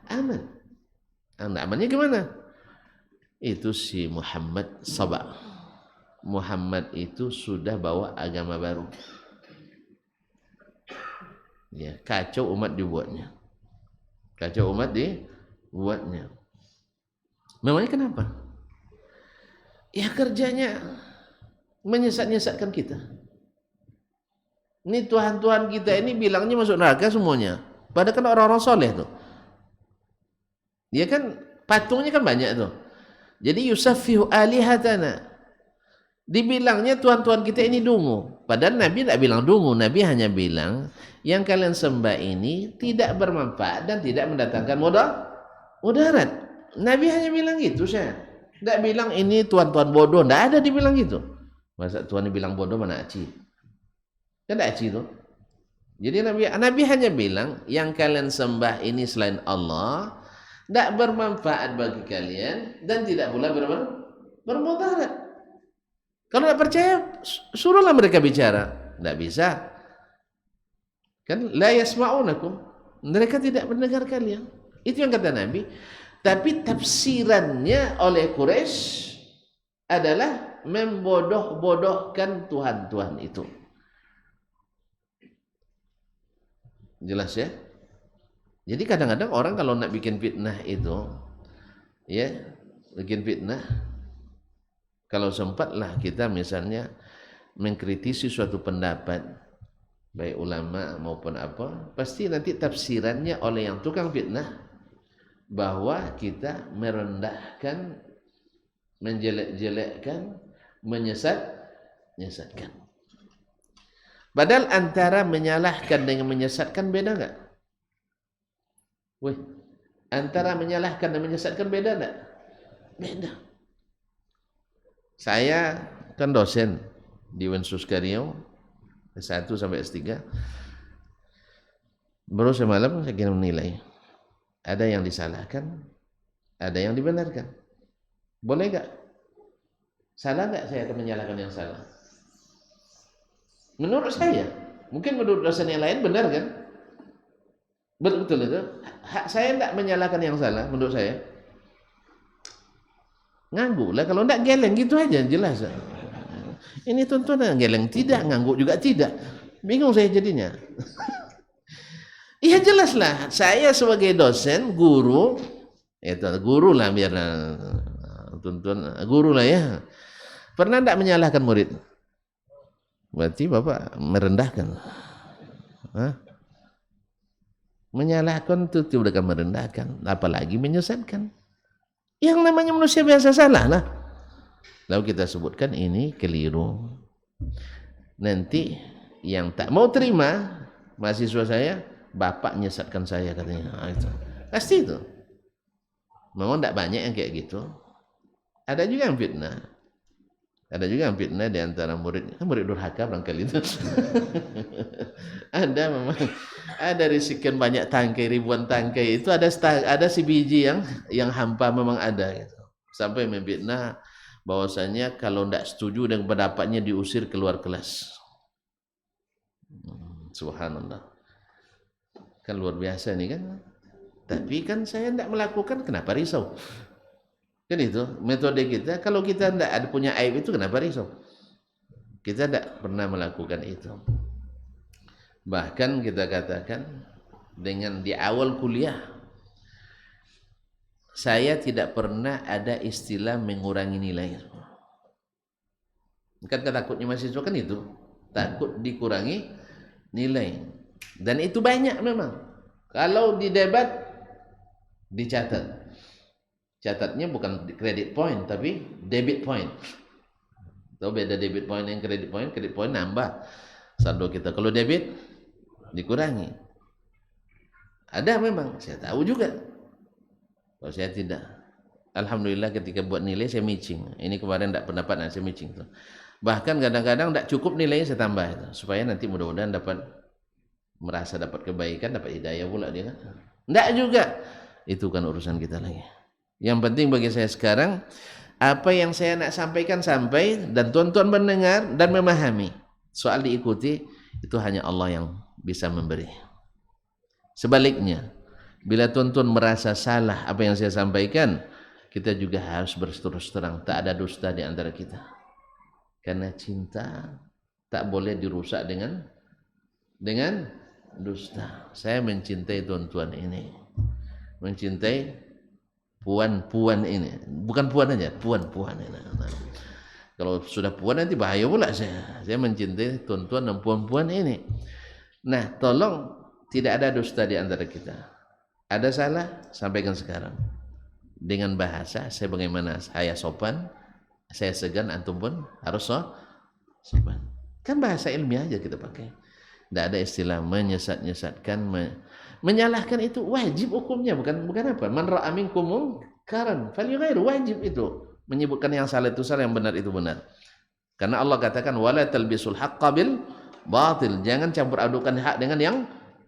aman. Amannya gimana? Itu si Muhammad Saba. Muhammad itu sudah bawa agama baru. Ya, kacau umat dibuatnya. Memangnya kenapa? Ya kerjanya menyesat-nyesatkan kita. Ini Tuhan-Tuhan kita ini bilangnya masuk neraka semuanya. Padahal kan orang-orang soleh tuh. Dia kan patungnya kan banyak tuh. Jadi yusaffihu alihatana. Dibilangnya Tuhan-Tuhan kita ini dungu. Padahal Nabi tidak bilang dungu. Nabi hanya bilang yang kalian sembah ini tidak bermanfaat dan tidak mendatangkan mudarat. Nabi hanya bilang gitu, saya. Tidak bilang ini Tuhan-Tuhan bodoh. Tidak ada dibilang gitu. Masa Tuhan dibilang bodoh mana aci? Kan tidak aci itu. Jadi Nabi hanya bilang yang kalian sembah ini selain Allah tidak bermanfaat bagi kalian dan tidak pula bermudarat. Kalau tidak percaya, suruhlah mereka bicara. Tidak bisa. Kan la yasma'unakum. Mereka tidak mendengar kalian. Itu yang kata Nabi. Tapi tafsirannya oleh Quraisy adalah membodoh-bodohkan Tuhan-Tuhan itu. Jelas ya? Jadi kadang-kadang orang kalau nak bikin fitnah itu, ya, bikin fitnah, kalau sempatlah kita misalnya mengkritisi suatu pendapat, baik ulama maupun apa, pasti nanti tafsirannya oleh yang tukang fitnah bahwa kita merendahkan, menjelek-jelekkan, menyesatkan. Padahal antara menyalahkan dengan menyesatkan beda enggak? Antara menyalahkan dan menyesatkan beda enggak? Beda. Saya kan dosen di Unsuska Riau S1 sampai S3. Baru semalam saya kira menilai. Ada yang disalahkan, ada yang dibenarkan. Boleh enggak? Salah enggak saya akan menyalahkan yang salah? Menurut saya, mungkin menurut dosen yang lain benar kan? Betul itu. Hak saya tidak menyalahkan yang salah menurut saya. Ngangguk lah, kalau tidak geleng gitu aja jelas. Ini tuan-tuan geleng tidak, ngangguk juga tidak. Bingung saya jadinya. Iya jelaslah, saya sebagai dosen, guru, itu guru lah biar tuntun, guru lah ya. Pernah tidak menyalahkan murid? Berarti Bapak merendahkan. Hah? Menyalahkan itu tidak merendahkan, apalagi menyesatkan. Yang namanya manusia biasa salah lah. Lalu kita sebutkan ini keliru. Nanti yang tak mau terima mahasiswa saya, bapak nyesatkan saya katanya. Nah, itu. Pasti itu. Memang tidak banyak yang kayak gitu. Ada juga yang fitnah. Ada juga yang fitnah di antara murid. Murid durhaka barangkali itu. Ada memang. Ada dari sekian banyak tangkai, ribuan tangkai itu ada si biji yang hampa memang ada gitu. Sampai memfitnah bahwasanya kalau tidak setuju dengan pendapatnya diusir keluar kelas. Subhanallah. Kan luar biasa nih kan. Tapi kan saya tidak melakukan, kenapa risau? Kan itu metode kita. Kalau kita tidak ada punya aib itu, kenapa risau? Kita tidak pernah melakukan itu. Bahkan kita katakan dengan di awal kuliah, saya tidak pernah ada istilah mengurangi nilai. Kan takutnya mahasiswa kan itu, takut dikurangi nilai. Dan itu banyak memang. Kalau di debat dicatat. Catatnya bukan credit point tapi debit point. Tahu beda debit point yang credit point? Credit point nambah saldo kita. Kalau debit dikurangi. Ada memang, saya tahu juga. Kalau saya tidak. Alhamdulillah ketika buat nilai saya matching. Ini kemarin tidak pendapat, saya matching tuh. Bahkan kadang-kadang tidak cukup nilainya saya tambah itu, supaya nanti mudah-mudahan merasa dapat kebaikan, dapat hidayah pula dia kan. Tidak juga. Itu kan urusan kita lagi. Yang penting bagi saya sekarang, apa yang saya nak sampaikan sampai, dan tuan-tuan mendengar dan memahami. Soal diikuti, itu hanya Allah yang bisa memberi. Sebaliknya, bila tuan-tuan merasa salah apa yang saya sampaikan, kita juga harus berterus terang, tak ada dusta di antara kita. Karena cinta tak boleh dirusak dengan dusta. Saya mencintai tuan-tuan ini, mencintai puan-puan ini, bukan puan aja, puan-puan ini. Nah, kalau sudah puan nanti bahaya pula saya mencintai tuan-tuan dan puan-puan ini. Nah, tolong tidak ada dusta di antara kita. Ada salah, sampaikan sekarang. Dengan bahasa saya bagaimana saya sopan, saya segan, antum pun harus sopan. Kan bahasa ilmiah aja kita pakai. Tidak ada istilah menyesat-nyesatkan, menyalahkan, itu wajib hukumnya, bukan apa. Man ra'a minkum munkaran falyughayyirhu, wajib itu. Menyebutkan yang salah itu salah, yang benar itu benar. Karena Allah katakan wala talbisul haqqo bil batil, jangan campur adukan hak dengan yang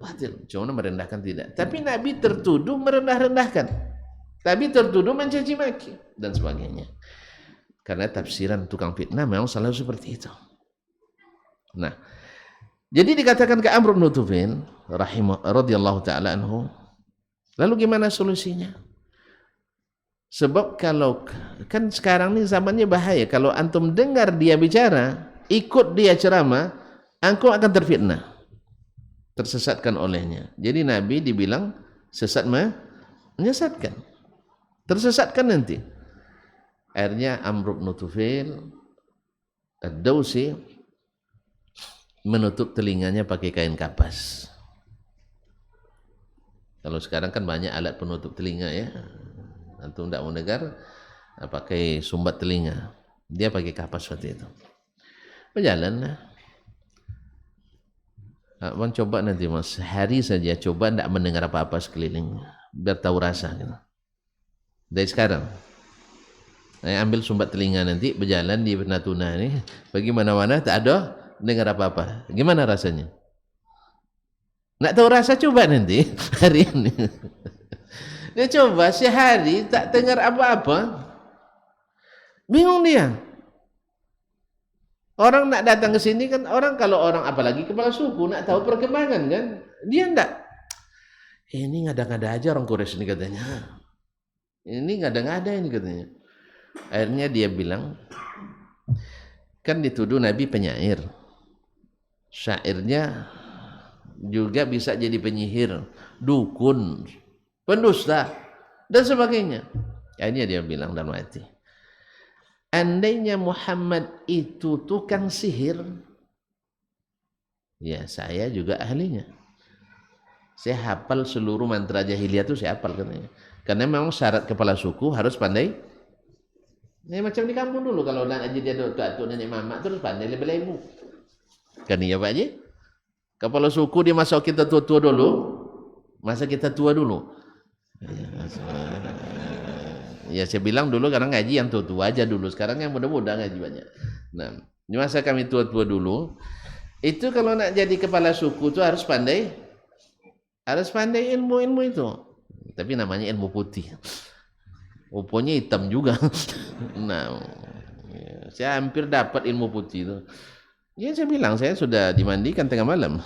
batil. Cuma merendahkan tidak. Tapi Nabi tertuduh merendah-rendahkan. Nabi tertuduh mencaci maki dan sebagainya. Karena tafsiran tukang fitnah memang selalu seperti itu. Nah, jadi dikatakan ke Amr bin Tufail radhiyallahu taala anhu, lalu gimana solusinya? Sebab kalau kan sekarang ini zamannya bahaya, kalau antum dengar dia bicara, ikut dia ceramah, engkau akan terfitnah, tersesatkan olehnya. Jadi Nabi dibilang sesat menyesatkan, tersesatkan nanti. Akhirnya Amr bin Tufail ad-Dausi menutup telinganya pakai kain kapas. Kalau sekarang kan banyak alat penutup telinga ya. Antum tidak mau dengar, pakai sumbat telinga. Dia pakai kapas seperti itu. Berjalanlah. Abang coba nanti mas, sehari saja coba tidak mendengar apa-apa sekeliling, biar tahu rasa. Gitu. Dari sekarang. Saya ambil sumbat telinga nanti, berjalan di Natuna ini, pergi mana-mana tak ada dengar apa-apa. Gimana rasanya? Nak tahu rasa, coba nanti hari ini. Dia coba sehari tak dengar apa-apa. Bingung dia. Orang nak datang ke sini kan, kalau orang apalagi kepala suku nak tahu perkembangan kan. Dia enggak. Ini ngada-ngada aja orang Quraisy ini katanya. Ini ngada-ngada ini katanya. Akhirnya dia bilang, kan dituduh Nabi penyair. syairnya juga bisa jadi penyihir, dukun, pendusta dan sebagainya. Ya, ini dia bilang dalam hati, andainya Muhammad itu tukang sihir, ya saya juga ahlinya. Saya hafal seluruh mantra jahiliyah itu, saya hafal katanya. Karena memang syarat kepala suku harus pandai. Ini macam di kampung dulu, kalau nak aja dia tua-tua nenek mamak terus pandai lebih-lebih. Kan iya Pak Haji? Kepala suku dia masuk kita tua-tua dulu, masa kita tua dulu. Ya saya bilang dulu karena ngaji yang tua-tua aja dulu, sekarang yang muda-muda ngaji banyak. Nah, ini masa kami tua-tua dulu, itu kalau nak jadi kepala suku itu harus pandai ilmu-ilmu itu. Tapi namanya ilmu putih. Rupanya hitam juga. Nah, saya hampir dapat ilmu putih itu. Ya saya bilang saya sudah dimandikan tengah malam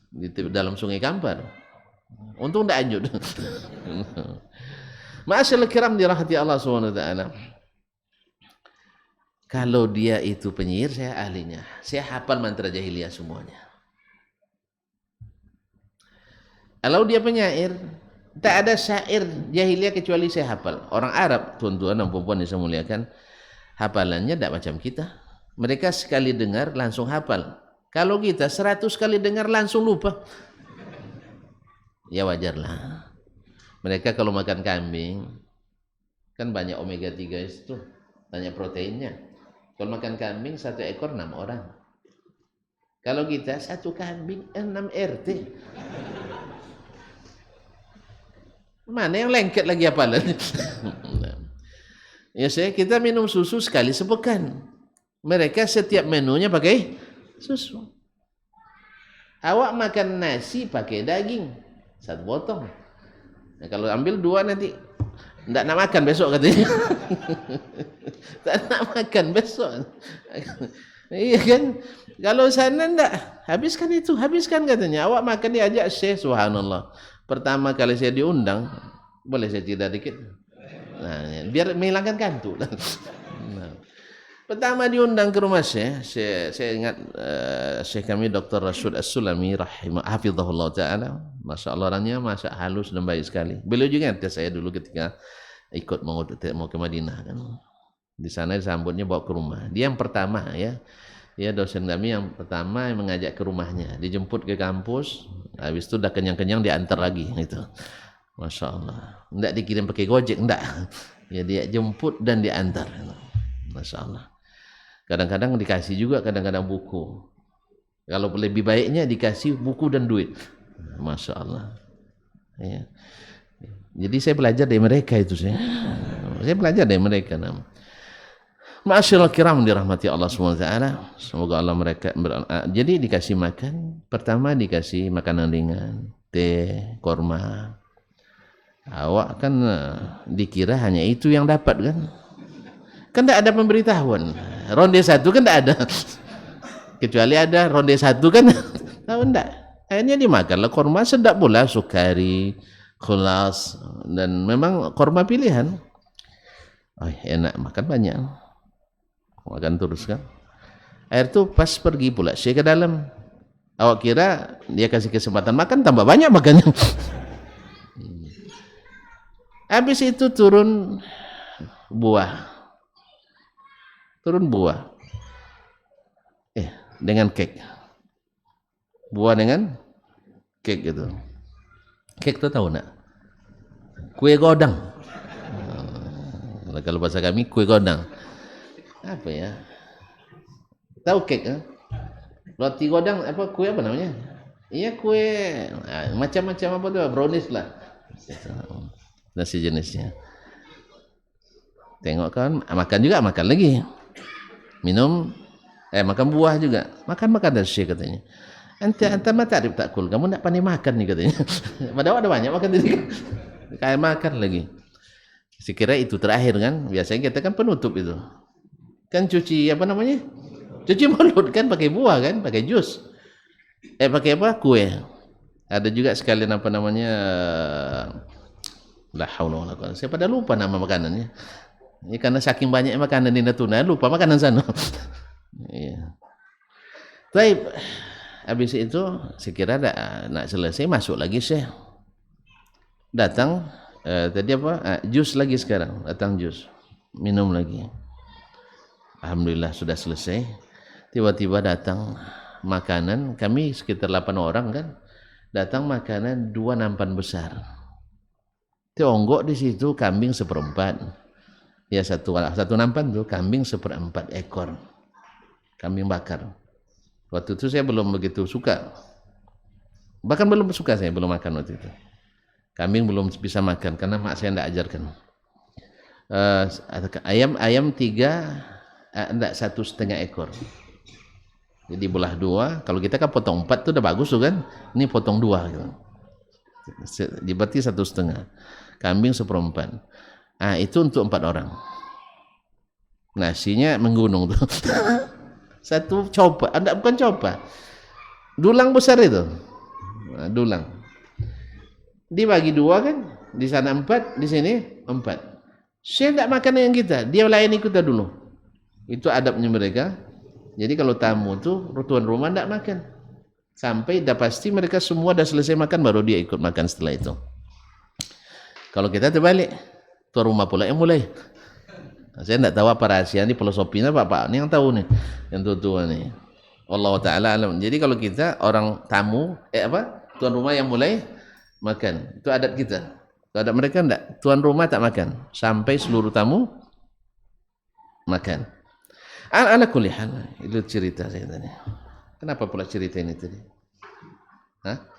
di dalam Sungai Kampar. Untung tidak anjut. Ma'asyarul kiram dirahmati Allah SWT. Kalau dia itu penyihir, saya ahlinya. Saya hafal mantra jahiliyah semuanya. Kalau dia penyair, tak ada syair jahiliyah kecuali saya hafal. Orang Arab, tuan-tuan dan puan-puan yang saya muliakan, hafalannya tidak macam kita. Mereka sekali dengar langsung hafal. Kalau kita 100 kali dengar langsung lupa. Ya wajarlah. Mereka kalau makan kambing, kan banyak omega 3 itu, banyak proteinnya. Kalau makan kambing 1 ekor 6 orang. Kalau kita 1 kambing 6 RT. Mana yang lengket lagi hafalan? Ya kita minum susu sekali sepekan. Mereka setiap menunya pakai susu. Awak makan nasi pakai daging 1 potong. Nah, kalau ambil 2 nanti tidak nak makan besok katanya. Tak nak makan besok. Iya kan? Kalau sana tidak, habiskan katanya. Awak makan diajak Syekh, subhanallah. Pertama kali saya diundang, boleh saya cerita dikit? Nah, biar menghilangkan kantuk. Nah, pertama diundang ke rumah saya ingat Syekh kami Dr. Rashid As-Sulami hafizahullah ta'ala. Masya Allah orangnya masya halus dan baik sekali. Beliau juga ingat saya dulu ketika ikut mau ke Madinah kan. Di sana disambutnya bawa ke rumah. Dia yang pertama ya. Ya dosen kami yang pertama yang mengajak ke rumahnya, dijemput ke kampus, habis itu udah kenyang-kenyang diantar lagi gitu. Masya Allah. Enggak dikirim pakai Gojek, enggak. Ya dia jemput dan diantar. Masya Allah. Kadang-kadang dikasih juga, kadang-kadang buku. Kalau lebih baiknya dikasih buku dan duit. Masya Allah. Ya. Jadi saya belajar dari mereka itu saya. Saya belajar dari mereka. Ma'asyiral kiram dirahmati Allah SWT. Semoga Allah mereka jadi dikasih makan. Pertama dikasih makanan ringan, teh, korma. Awak kan dikira hanya itu yang dapat kan? Kan tidak ada pemberitahuan. Ronde 1 kan tidak ada. Kecuali ada ronde 1 kan? Tahu enggak? Akhirnya dimakanlah korma, sedap pula, sukari, khulas, dan memang korma pilihan. Oh, enak, makan banyak. Makan terus kan. Air itu pas pergi pula Syekh ke dalam. Awak kira dia kasih kesempatan makan, tambah banyak makannya. Habis itu turun buah. Dengan kek. Buah dengan kek gitu. Kek itu tahu nak? Kue godang. Kalau bahasa kami kue godang. Apa ya? Tahu kek kan? Roti godang apa kue apa namanya? Iya kue macam-macam apa tuh, brownies lah. Dan sejenisnya. Tengok kan, makan juga, makan lagi. Minum, makan buah juga. Makan dari Syekh katanya. Anta mah ta'rif ta'kul, kamu enggak pandai makan nih katanya. Padahal ada banyak makan tadi. Kayak makan lagi. Sekira itu terakhir kan, biasanya kita kan penutup itu. Kan cuci apa namanya? Cuci mulut kan pakai buah kan, pakai jus. Pakai apa? Kue. Ada juga sekalian apa namanya? La haula wala quwwata. Saya pada lupa nama makanannya. Ini karena saking banyak makanan di Natuna, lupa makanan sana. Iya. Baik. habis itu sekira nak selesai masuk lagi Syekh. Datang tadi apa? Jus lagi sekarang, datang jus. Minum lagi. Alhamdulillah sudah selesai. Tiba-tiba datang makanan, kami sekitar 8 orang kan. Datang makanan 2 nampan besar. Tionggok di situ kambing 1/4. Ya satu nampan tuh kambing 1/4 ekor. Kambing bakar. Waktu itu saya belum begitu suka. Bahkan belum suka saya belum makan waktu itu. Kambing belum bisa makan karena mak saya tidak ajarkan. Ayam 1,5 ekor. Jadi belah 2. Kalau kita kan potong 4 tuh udah bagus tuh kan. Ini potong 2 gitu. Berarti 1,5. Kambing 1/4. Itu untuk 4 orang. Nasinya menggunung tuh. Satu coba, bukan coba. Dulang besar itu. Dulang. Dibagi 2 kan, di sana 4, di sini 4. Saya tidak makan dengan kita, dia layani kita dulu. Itu adabnya mereka. Jadi kalau tamu tuh tuan rumah tidak makan. Sampai dah pasti mereka semua dah selesai makan baru dia ikut makan setelah itu. Kalau kita terbalik, tuan rumah pula yang mulai. Saya tidak tahu apa rahasia ini, filosofinya Pak ini yang tahu nih, yang tua nih. Allah Ta'ala alam. Jadi kalau kita orang tamu, tuan rumah yang mulai makan, itu adat kita. Itu adat mereka enggak, tuan rumah tak makan sampai seluruh tamu makan. Ala kulli hal, itu cerita saya tadi. Kenapa pula cerita ini tadi? Hah?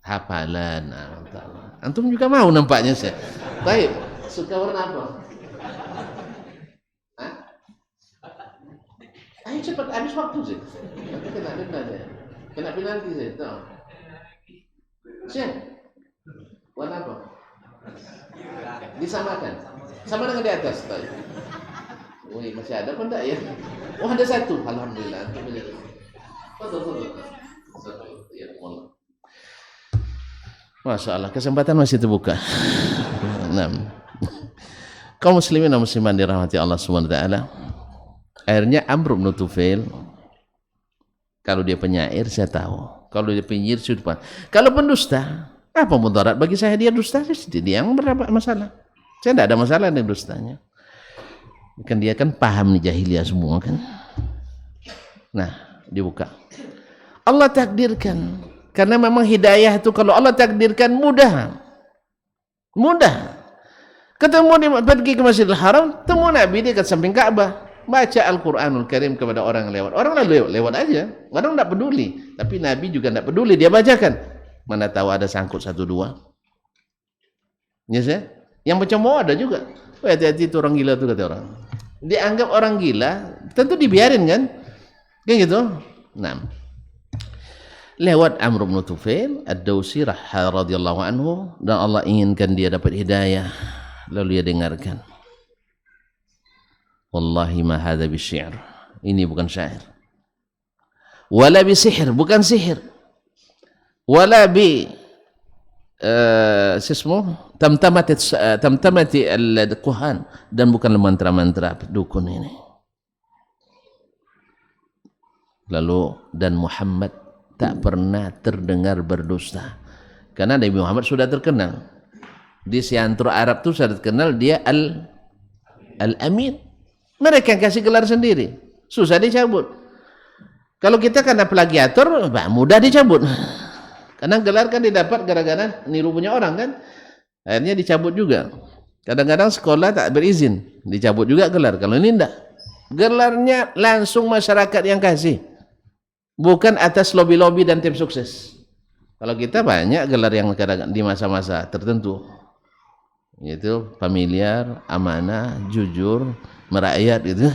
Hafalan. Antum juga mau nampaknya saya. Baik, suka warna apa? Hah? Ayo cepat, habis waktu sih. Nanti kena denda saya. Kena penalti saya. Tahu? Siap. Warna apa? Disamakan. Sama dengan di atas. Tahu? Wih, masih ada apa enggak ya? Oh, ada 1. Alhamdulillah. Betul. Ya, Allah. Masya Allah, kesempatan masih terbuka. Nah, kaum muslimin dan muslimat dirahmati Allah Subhanahu wa taala. Akhirnya Amr bin Tufail, kalau dia penyair saya tahu, kalau dia penyihir sudah. Kalau pendusta, apa mudarat bagi saya dia dusta? Dia yang berapa masalah? Saya tidak ada masalah dengan dustanya. Kan dia kan paham nih jahiliyah semua kan. Nah, dibuka. Allah takdirkan. Karena memang hidayah itu kalau Allah takdirkan mudah. Ketemu pergi ke Masjidil Haram, temu Nabi di samping Ka'bah, baca Al-Qur'anul Karim kepada orang yang lewat. Orang lalu lewat aja, orang tidak peduli. Tapi Nabi juga tidak peduli, dia bacakan. Mana tahu ada sangkut 1-2. Yes, ya? Yang macam mau ada juga. Oh, hati-hati itu orang gila tuh kata orang. Dianggap orang gila, tentu dibiarin kan? Kayak gitu. Nah, lewat Amr bin Tufail Ad-Dawsi radhiyallahu anhu, dan Allah inginkan dia dapat hidayah, lalu dia dengarkan, wallahi ma hadza bisyi'r, ini bukan syair, wala bisihir, bukan sihir, wala bi tamtamati al-kuhan, dan bukan mantra-mantra dukun ini. Lalu dan Muhammad tak pernah terdengar berdusta, karena Nabi Muhammad sudah terkenal di seantero Arab itu, sudah terkenal dia Al-Amin. Mereka yang kasih gelar sendiri, susah dicabut. Kalau kita karena plagiator, mudah dicabut, karena gelar kan didapat gara-gara niru punya orang kan, akhirnya dicabut juga. Kadang-kadang sekolah tak berizin, dicabut juga gelar. Kalau ini enggak, gelarnya langsung masyarakat yang kasih, bukan atas lobby-lobby dan tim sukses. Kalau kita banyak gelar yang di masa-masa tertentu, yaitu familiar, amanah, jujur, merakyat gitu.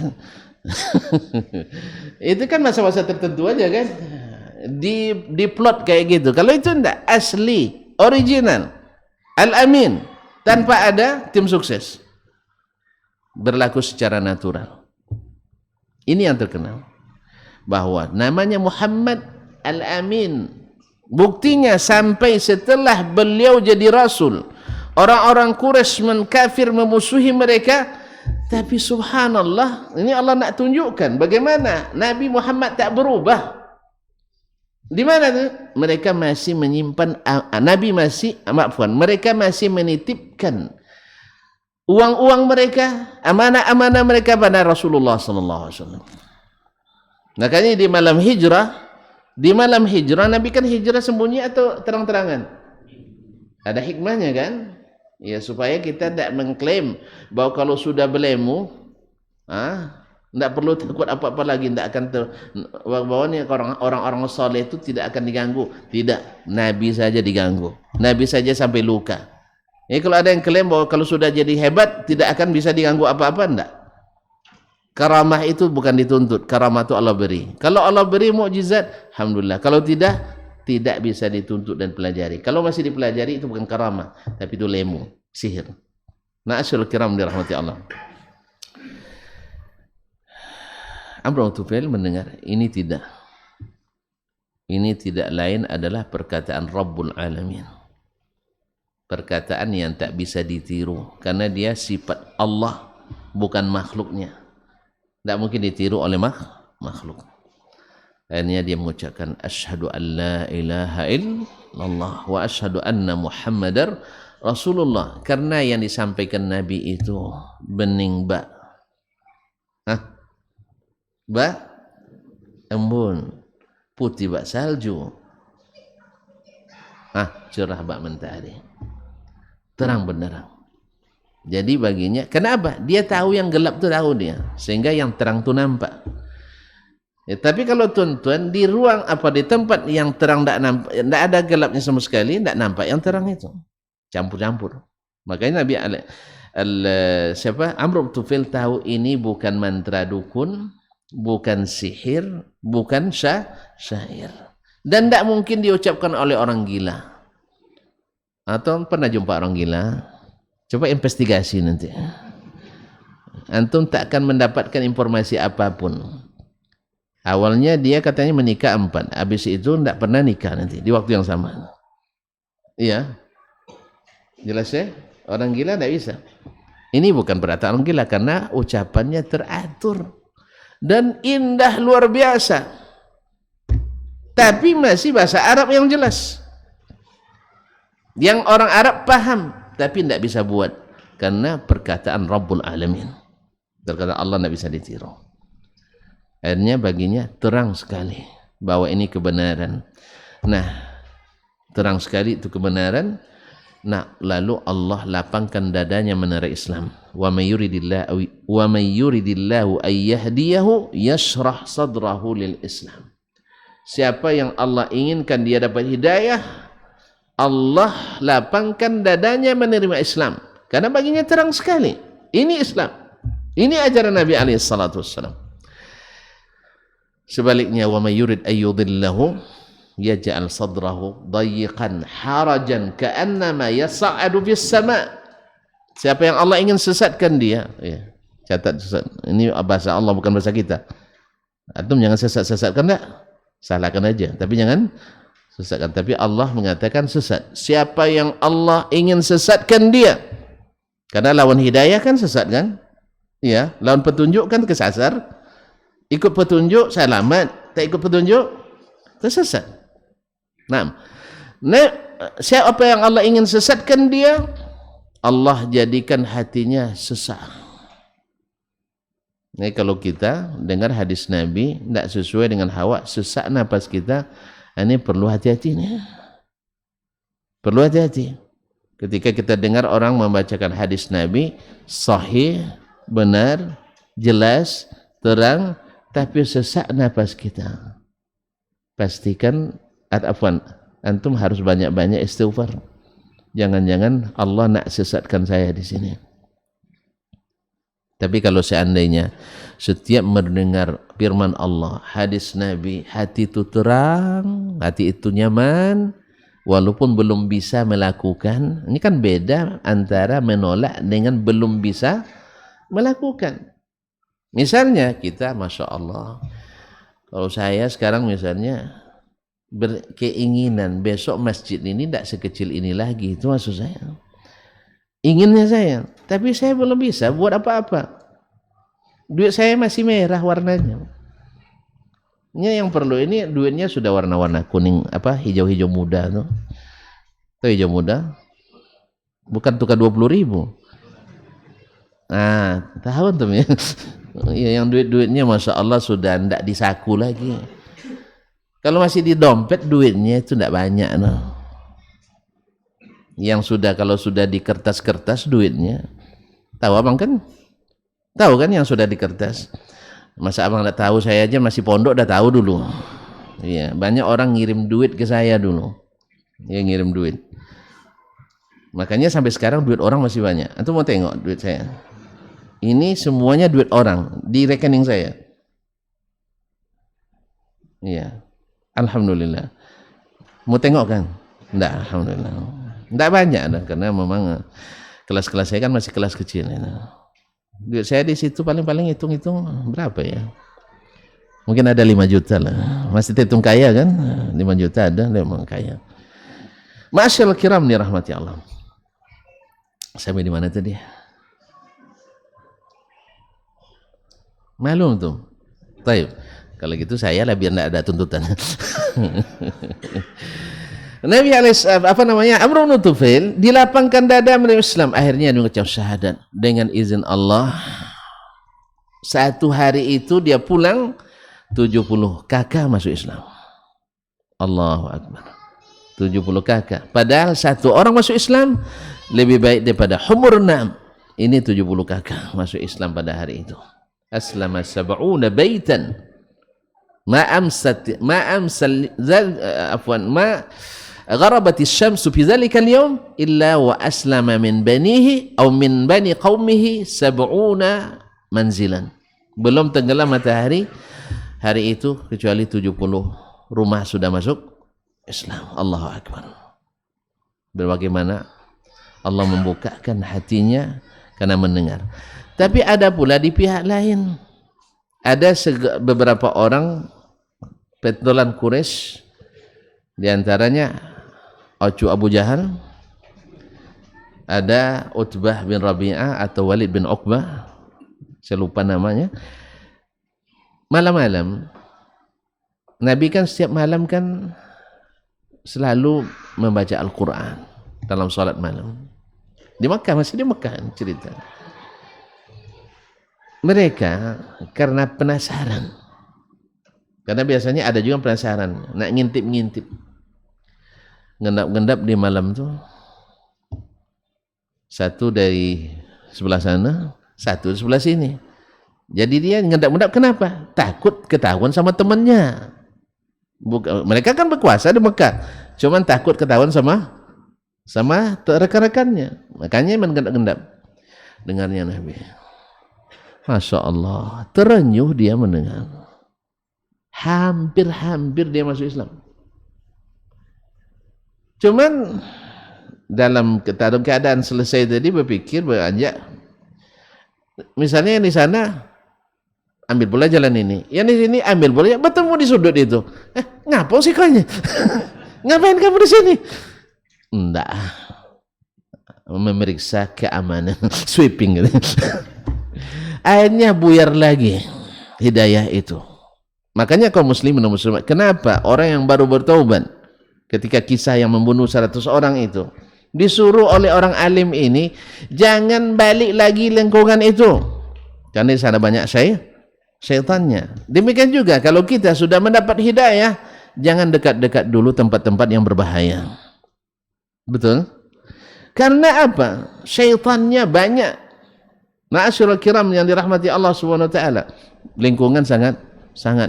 Itu kan masa-masa tertentu aja kan, di plot kayak gitu. Kalau itu enggak, asli, original, Al-Amin, tanpa ada tim sukses, berlaku secara natural. Ini yang terkenal, bahwa namanya Muhammad Al-Amin. Buktinya sampai setelah beliau jadi rasul, orang-orang Quraisy kafir memusuhi mereka, Tapi subhanallah, ini Allah nak tunjukkan bagaimana Nabi Muhammad tak berubah. Di mana tu? Mereka masih menyimpan, mereka masih menitipkan uang-uang mereka, amanah-amanah mereka pada Rasulullah sallallahu alaihi wasallam. Makanya di malam hijrah Nabi kan hijrah sembunyi atau terang-terangan? Ada hikmahnya kan? Ya, supaya kita tidak mengklaim bahwa kalau sudah berlemu, tidak perlu takut apa-apa lagi, tidak akan bahwa orang-orang saleh itu tidak akan diganggu. Tidak, Nabi saja diganggu, Nabi saja sampai luka. Jadi kalau ada yang klaim bahwa kalau sudah jadi hebat tidak akan bisa diganggu apa-apa, tidak. Karamah itu bukan dituntut, karamah itu Allah beri. Kalau Allah beri mukjizat, alhamdulillah. Kalau tidak bisa dituntut dan pelajari. Kalau masih dipelajari itu bukan karamah, tapi itu lemu, sihir. Ma'asyiral kiram dirahmati Allah. Amr bin Tufail mendengar ini tidak lain adalah perkataan Rabbul Alamin. Perkataan yang tak bisa ditiru karena dia sifat Allah, bukan makhluknya. Tak mungkin ditiru oleh makhluk. Akhirnya dia mengucapkan asyhadu an la ilaha illallah wa asyhadu anna muhammadar rasulullah. Karena yang disampaikan Nabi itu bening embun, putih bak salju, cerah bak mentari, terang benderang. Jadi baginya, kenapa? Dia tahu yang gelap tu tahu dia, sehingga yang terang tu nampak. Ya, tapi kalau tuan-tuan di ruang di tempat yang terang tidak ada gelapnya sama sekali, tidak nampak yang terang itu, campur-campur. Makanya Nabi Amr bin Tufail tahu ini bukan mantra dukun, bukan sihir, bukan syair, dan tidak mungkin diucapkan oleh orang gila. Atau pernah jumpa orang gila? Coba investigasi nanti. Antum tak akan mendapatkan informasi apapun. Awalnya dia katanya menikah 4, habis itu tidak pernah nikah nanti di waktu yang sama. Iya, jelas ya? Orang gila tidak bisa. Ini bukan perkataan orang gila karena ucapannya teratur dan indah luar biasa. Tapi masih bahasa Arab yang jelas, yang orang Arab paham, tapi tidak bisa buat karena perkataan Rabbul Alamin. Perkataan Allah tidak bisa ditiru. Akhirnya baginya terang sekali bahwa ini kebenaran. Nah, terang sekali itu kebenaran. Nah, lalu Allah lapangkan dadanya menerima Islam. Wa may yuridillahu ayyahdiyahu yashrah sadrahu lil Islam. Siapa yang Allah inginkan dia dapat hidayah, Allah lapangkan dadanya menerima Islam. Karena baginya terang sekali. Ini Islam. Ini ajaran Nabi alaihi salatu wassalam. Sebaliknya, wa may yurid ayyudillahu yaj'al sadrahu dayiqan harajan ka'annama yas'adu fis sama'. Siapa yang Allah ingin sesatkan dia, ya, catat sesat. Ini bahasa Allah bukan bahasa kita. Antum jangan sesat-sesatkan enggak? Salahkan aja, tapi jangan sesatkan. Tapi Allah mengatakan sesat. Siapa yang Allah ingin sesatkan dia. Karena lawan hidayah kan sesat kan? Ya, lawan petunjuk kan kesasar. Ikut petunjuk selamat, tak ikut petunjuk tersesat. Nah, siapa yang Allah ingin sesatkan dia, Allah jadikan hatinya sesak. Nah, kalau kita dengar hadis Nabi tidak sesuai dengan hawa, sesak nafas kita, ini perlu hati-hati nih. Perlu hati-hati. Ketika kita dengar orang membacakan hadis Nabi sahih, benar, jelas, terang, tapi sesak nafas kita, pastikan antum harus banyak-banyak istighfar. Jangan-jangan Allah nak sesatkan saya di sini. Tapi kalau seandainya setiap mendengar firman Allah, hadis Nabi, hati itu terang, hati itu nyaman, walaupun belum bisa melakukan. Ini kan beda antara menolak dengan belum bisa melakukan. Misalnya kita, Masya Allah, kalau saya sekarang misalnya berkeinginan besok masjid ini tidak sekecil ini lagi, itu maksud saya. Inginnya saya, tapi saya belum bisa buat apa-apa. Duit saya masih merah warnanya. Ini yang perlu, ini duitnya sudah warna-warna kuning, hijau-hijau muda tuh. Itu hijau muda. Bukan tukar 20.000. Nah, tahu tuh ya. Ya, yang duit-duitnya Masya Allah sudah tidak di saku lagi. Kalau masih di dompet duitnya itu tidak banyak no. Yang sudah, kalau sudah di kertas-kertas duitnya, tahu abang kan? Tahu kan yang sudah di kertas? Masa abang tidak tahu? Saya aja masih pondok udah tahu dulu. Iya, banyak orang ngirim duit ke saya dulu. Ya, ngirim duit. Makanya sampai sekarang duit orang masih banyak. Antum mau tengok duit saya? Ini semuanya duit orang di rekening saya. Iya. Alhamdulillah. Mau tengok kan? Enggak, alhamdulillah. Enggak banyak dah, karena memang kelas-kelas saya kan masih kelas kecil. Duit saya di situ paling-paling hitung-hitung berapa ya? Mungkin ada 5 juta lah. Masih hitung kaya kan? 5 juta ada, memang kaya. Ma'asyarul kiram dirahmati Allah. Sampai di mana tadi? Malum tuh. Baik. Kalau gitu saya lah biar tidak ada tuntutan. Nabi Amr bin Tufail dilapangkan dada menerima Islam, akhirnya dia mengucap syahadat dengan izin Allah. Satu hari itu dia pulang 70 kakak masuk Islam. Allahu Akbar. 70 kakak. Padahal satu orang masuk Islam lebih baik daripada humur na'am. Ini 70 kakak masuk Islam pada hari itu. Aslama sab'una baitan ma gharabat asy-syamsu fi dzalika al-yawm illa wa aslama min banihi aw min bani qaumihi 70 manzilan. Belum tenggelam matahari hari itu kecuali 70 rumah sudah masuk Islam. Allahu Akbar. Bagaimana Allah membukakan hatinya karena mendengar. Tapi ada pula di pihak lain, ada beberapa orang pentolan Quraisy, di antaranya Abu Jahal, ada Utbah bin Rabi'ah atau Walid bin Uqbah, saya lupa namanya. Malam-malam Nabi kan setiap malam kan selalu membaca Al-Quran dalam salat malam. Di Makkah, masih di Makkah cerita. Mereka karena penasaran, karena biasanya ada juga penasaran, nak ngintip-ngintip, ngendap-ngendap di malam tuh. Satu dari sebelah sana, satu di sebelah sini. Jadi dia ngendap-ngendap kenapa? Takut ketahuan sama temannya. Mereka kan berkuasa di Mekah, cuman takut ketahuan sama rekan-rekannya. Makanya mengendap-endap. Dengarnya Nabi. Masya Allah, terenyuh dia mendengar. Hampir dia masuk Islam. Cuman dalam keadaan selesai tadi berpikir, beranjak. Misalnya yang di sana ambil bola jalan ini, yang di sini ambil bola, bertemu di sudut itu. Ngapa sih kayaknya? Ngapain kamu di sini? Enggak, memeriksa keamanan, sweeping gitu. Akhirnya buyar lagi hidayah itu. Makanya kaum muslimin dan muslimat, kenapa orang yang baru bertaubat ketika kisah yang membunuh 100 orang itu disuruh oleh orang alim ini jangan balik lagi lingkungan itu, karena di sana banyak syaitannya. Demikian juga kalau kita sudah mendapat hidayah, jangan dekat-dekat dulu tempat-tempat yang berbahaya. Betul? Karena apa? Syaitannya banyak. Ma'asyiral kiram yang dirahmati Allah Subhanahu wa taala, lingkungan sangat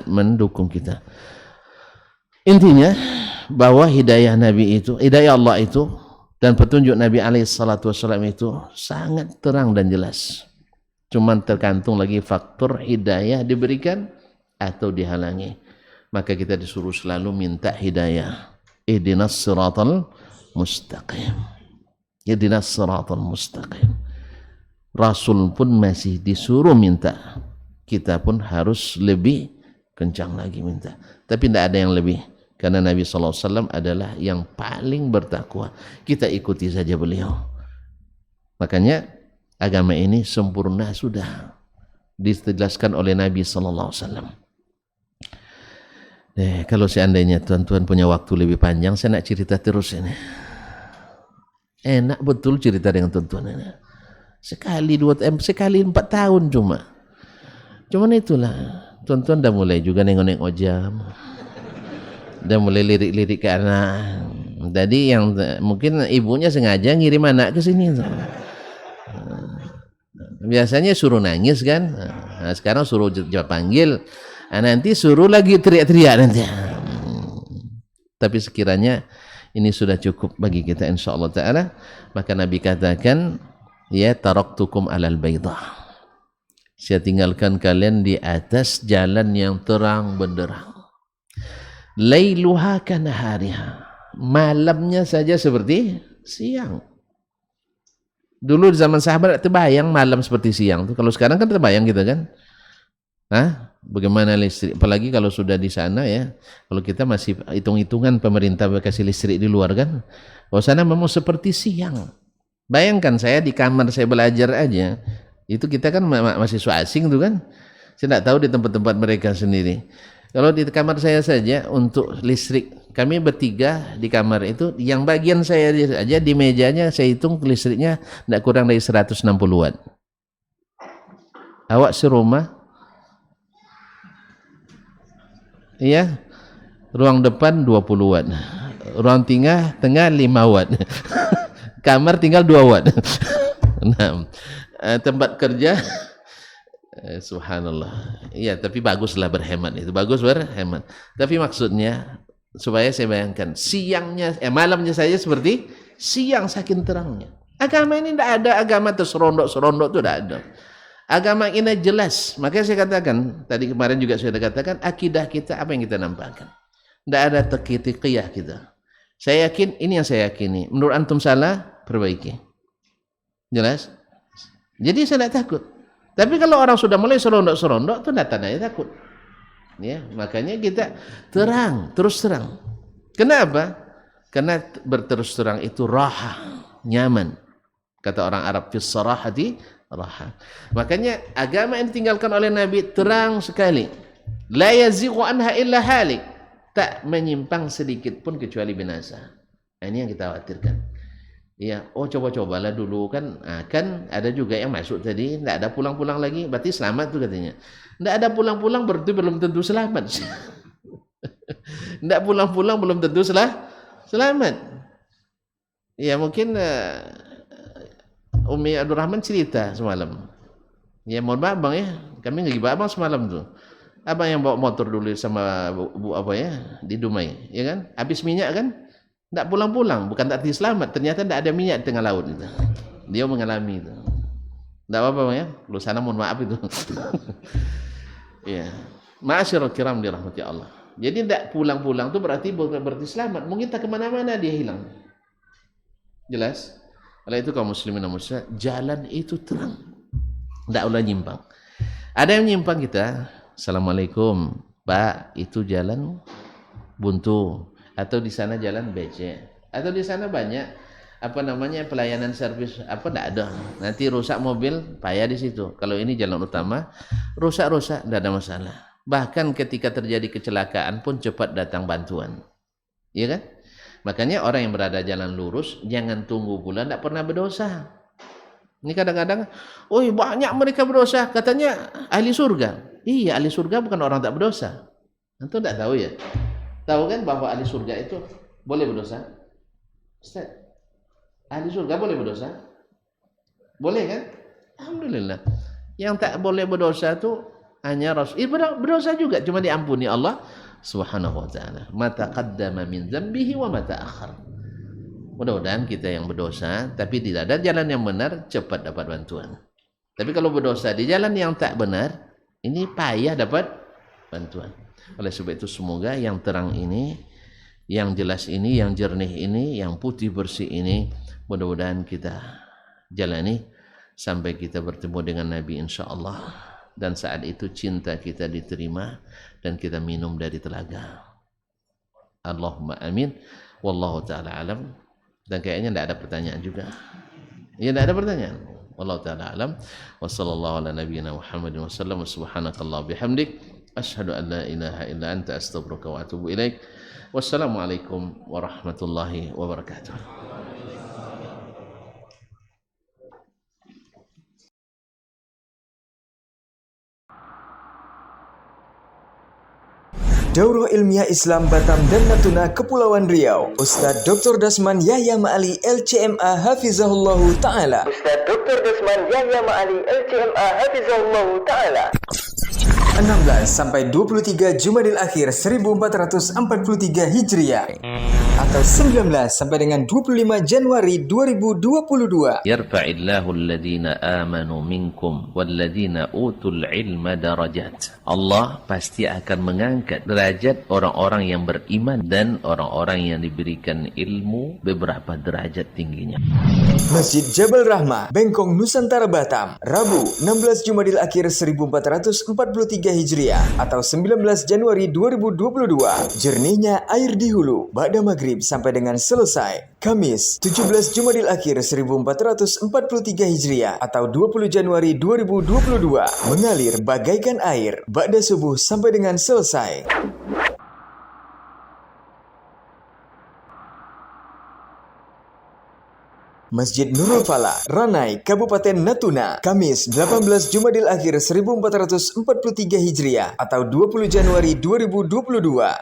mendukung kita. Intinya bahwa hidayah Nabi itu, hidayah Allah itu dan petunjuk Nabi alaihi salatu wasallam itu sangat terang dan jelas. Cuman tergantung lagi faktor hidayah diberikan atau dihalangi. Maka kita disuruh selalu minta hidayah. Ihdinas siratal mustaqim. Ihdinas siratal mustaqim. Rasul pun masih disuruh minta, kita pun harus lebih kencang lagi minta. Tapi tidak ada yang lebih, karena Nabi SAW adalah yang paling bertakwa. Kita ikuti saja beliau. Makanya agama ini sempurna sudah. dijelaskan oleh Nabi sallallahu alaihi wasallam. Kalau seandainya tuan-tuan punya waktu lebih panjang, saya nak cerita terus ini. Enak betul cerita dengan tuan-tuan ini. Sekali 4 tahun cuman itulah, tuan-tuan dah mulai juga nengok-nengok jam, dah mulai lirik-lirik ke anak. Jadi yang mungkin ibunya sengaja ngirim anak ke sini. Biasanya suruh nangis kan, nah, sekarang suruh panggil, nah, nanti suruh lagi teriak-teriak nanti. Tapi sekiranya ini sudah cukup bagi kita insyaallah taala, maka Nabi katakan, ya taraktukum alal baydah, saya tinggalkan kalian di atas jalan yang terang benderang, lailuha kanahariha, malamnya saja seperti siang. Dulu di zaman sahabat terbayang malam seperti siang tuh. Kalau sekarang kan terbayang gitu kan. Bagaimana listrik? Apalagi kalau sudah di sana ya. Kalau kita masih hitung-hitungan pemerintah kasih listrik di luar kan. Kalau sana memang seperti siang. Bayangkan saya di kamar saya belajar aja. Itu kita kan mahasiswa asing tuh kan. Saya tidak tahu di tempat-tempat mereka sendiri. Kalau di kamar saya saja untuk listrik, kami bertiga di kamar itu, yang bagian saya aja di mejanya saya hitung listriknya tidak kurang dari 160 watt. Awak serumah, iya, ruang depan 20 watt, ruang tengah 5 watt, kamar tinggal 2 watt. Nah, tempat kerja subhanallah. Iya, tapi baguslah berhemat itu. Bagus berhemat. Tapi maksudnya supaya saya bayangkan siangnya malamnya saja seperti siang saking terangnya. Agama ini tidak ada agama terserondok-serondok itu tidak ada. Agama ini jelas. Makanya saya katakan tadi kemarin juga saya katakan akidah kita apa yang kita nampakkan. Tidak ada taqiyah kita. Saya yakin ini yang saya yakini. Menurut antum salah, perbaiki. Jelas? Jadi saya tidak takut. Tapi kalau orang sudah mulai serondok-serondok itu tandanya takut. Ya, makanya kita terang, terus terang. Kenapa? Karena berterus terang itu raha, nyaman. Kata orang Arab, fis sarahati raha. Makanya agama yang ditinggalkan oleh Nabi terang sekali. La yazighu anha illa halik. Tak menyimpang sedikit pun kecuali binasa. Nah, ini yang kita khawatirkan. Ya, coba-cobalah dulu kan. Kan ada juga yang masuk tadi, tidak ada pulang-pulang lagi, berarti selamat tuh katanya. Tidak ada pulang-pulang berarti belum tentu selamat. Tidak pulang-pulang belum tentu selamat. Ya mungkin Umi Abdurrahman cerita semalam. Ya mohon maaf bang ya, kami ngegibah abang semalam tuh. Abang yang bawa motor dulu sama bu apa ya di Dumai, ya kan? Habis minyak kan? Tidak pulang-pulang, bukan tak selamat. Ternyata tidak ada minyak di tengah laut itu. Dia mengalami itu. Tidak apa-apa ya. Lu sana mohon maaf itu. Ya. Ma'asyiral kiram dirahmati Allah. Jadi tidak pulang-pulang itu berarti selamat. Mungkin tak kemana-mana dia hilang. Jelas? Oleh itu kaum muslimin dan muslimat, jalan itu terang. Tidak boleh nyimpang. Ada yang nyimpang kita. Assalamualaikum, Pak, itu jalan buntu. Atau di sana jalan becek, atau di sana banyak pelayanan servis tidak ada, nanti rusak mobil payah di situ. Kalau ini jalan utama rusak tidak ada masalah, bahkan ketika terjadi kecelakaan pun cepat datang bantuan, iya kan? Makanya orang yang berada jalan lurus jangan tunggu pula tidak pernah berdosa. Ini kadang-kadang banyak mereka berdosa katanya ahli surga. Iya, ahli surga bukan orang tak berdosa. Antum tidak tahu ya? Tahu kan bahwa ahli surga itu boleh berdosa? Ustaz, ahli surga boleh berdosa? Boleh kan? Alhamdulillah. Yang tak boleh berdosa itu hanya Rasul. Berdosa juga, cuma diampuni Allah Subhanahu wa taala. Ma taqaddama min dzambihi wa ma ta'akhkhar. Mudah-mudahan kita yang berdosa tapi tidak ada jalan yang benar cepat dapat bantuan. Tapi kalau berdosa di jalan yang tak benar, ini payah dapat bantuan. Oleh sebab itu semoga yang terang ini, yang jelas ini, yang jernih ini, yang putih bersih ini mudah-mudahan kita jalani sampai kita bertemu dengan Nabi insyaallah, dan saat itu cinta kita diterima dan kita minum dari telaga. Allahumma amin. Wallahu taala alam. Dan kayaknya tidak ada pertanyaan juga. Ya tidak ada pertanyaan. Wallahu ta'ala alam. Wa sallallahu ala nabiyyina Muhammadin wa sallam. Subhanakallah bihamdik. Asyhadu an la ilaha illa anta astaghfiruka wa atubu ilaik. Wassalamualaikum warahmatullahi wabarakatuh. Daurah Ilmiah Islam Batam dan Natuna Kepulauan Riau. Ustadz Dr. Dasman Yahya Ma'ali LCMA Hafizahullahu Ta'ala. Ustadz Dr. Dasman Yahya Ma'ali LCMA Hafizahullahu Ta'ala. 16 sampai 23 Jumadil Akhir 1443 Hijriah atau 19 sampai dengan 25 Januari 2022. Yarfa'illahu alladhina amanu minkum walladhina utul ilma darajat. Allah pasti akan mengangkat derajat orang-orang yang beriman dan orang-orang yang diberikan ilmu beberapa derajat tingginya. Masjid Jabal Rahmah, Bengkong, Nusantara, Batam, Rabu 16 Jumadil Akhir 1443 Hijriah atau 19 Januari 2022. Jernihnya air di hulu ba'da maghrib sampai dengan selesai. Kamis 17 Jumadil Akhir 1443 Hijriah atau 20 Januari 2022. Mengalir bagaikan air ba'da subuh sampai dengan selesai. Masjid Nurul Falah, Ranai, Kabupaten Natuna, Kamis 18 Jumadil Akhir 1443 Hijriah atau 20 Januari 2022.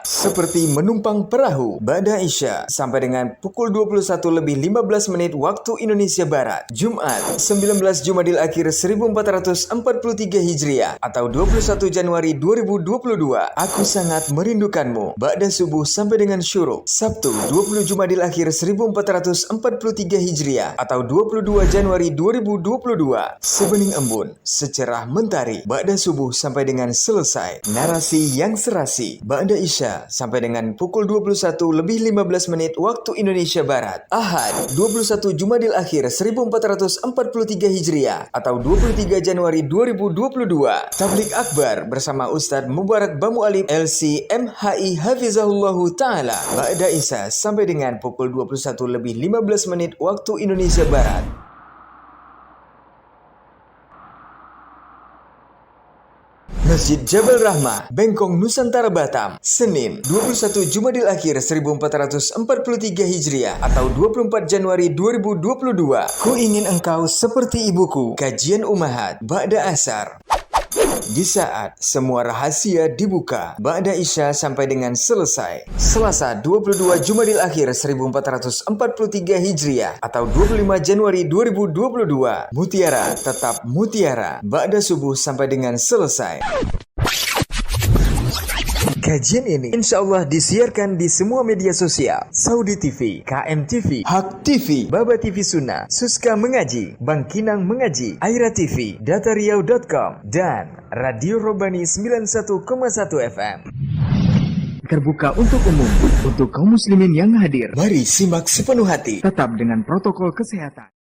Seperti menumpang perahu ba'da Isya sampai dengan pukul 21:15 waktu Indonesia Barat. Jumat 19 Jumadil Akhir 1443 Hijriah atau 21 Januari 2022. Aku sangat merindukanmu ba'da subuh sampai dengan syuruk. Sabtu 20 Jumadil Akhir 1443 Hijriah atau 22 Januari 2022. Sebening embun, secerah mentari ba'da subuh sampai dengan selesai. Narasi yang serasi ba'da Isya sampai dengan pukul 21:15 waktu Indonesia Barat. Ahad 21 Jumadil Akhir 1443 Hijriah atau 23 Januari 2022. Tablik Akbar bersama Ustadz Mubarak Bamu Alim LC MHI Hafizahullahu Ta'ala ba'da Isya sampai dengan pukul 21:15 waktu Indonesia Barat. Masjid Jabal Rahmah, Bengkong, Nusantara, Batam, Senin 21 Jumadil Akhir 1443 Hijriah atau 24 Januari 2022. Ku ingin engkau seperti ibuku. Kajian Ummahat ba'da asar. Di saat semua rahasia dibuka ba'da Isya sampai dengan selesai. Selasa 22 Jumadil Akhir 1443 Hijriah atau 25 Januari 2022. Mutiara tetap mutiara ba'da subuh sampai dengan selesai. Kajian ini insya Allah disiarkan di semua media sosial. Saudi TV, KM TV, Hak TV, Baba TV Sunnah, Suska Mengaji, Bangkinang Mengaji, Aira TV, datariau.com, dan Radio Robani 91,1 FM. Terbuka untuk umum, untuk kaum muslimin yang hadir. Mari simak sepenuh hati, tetap dengan protokol kesehatan.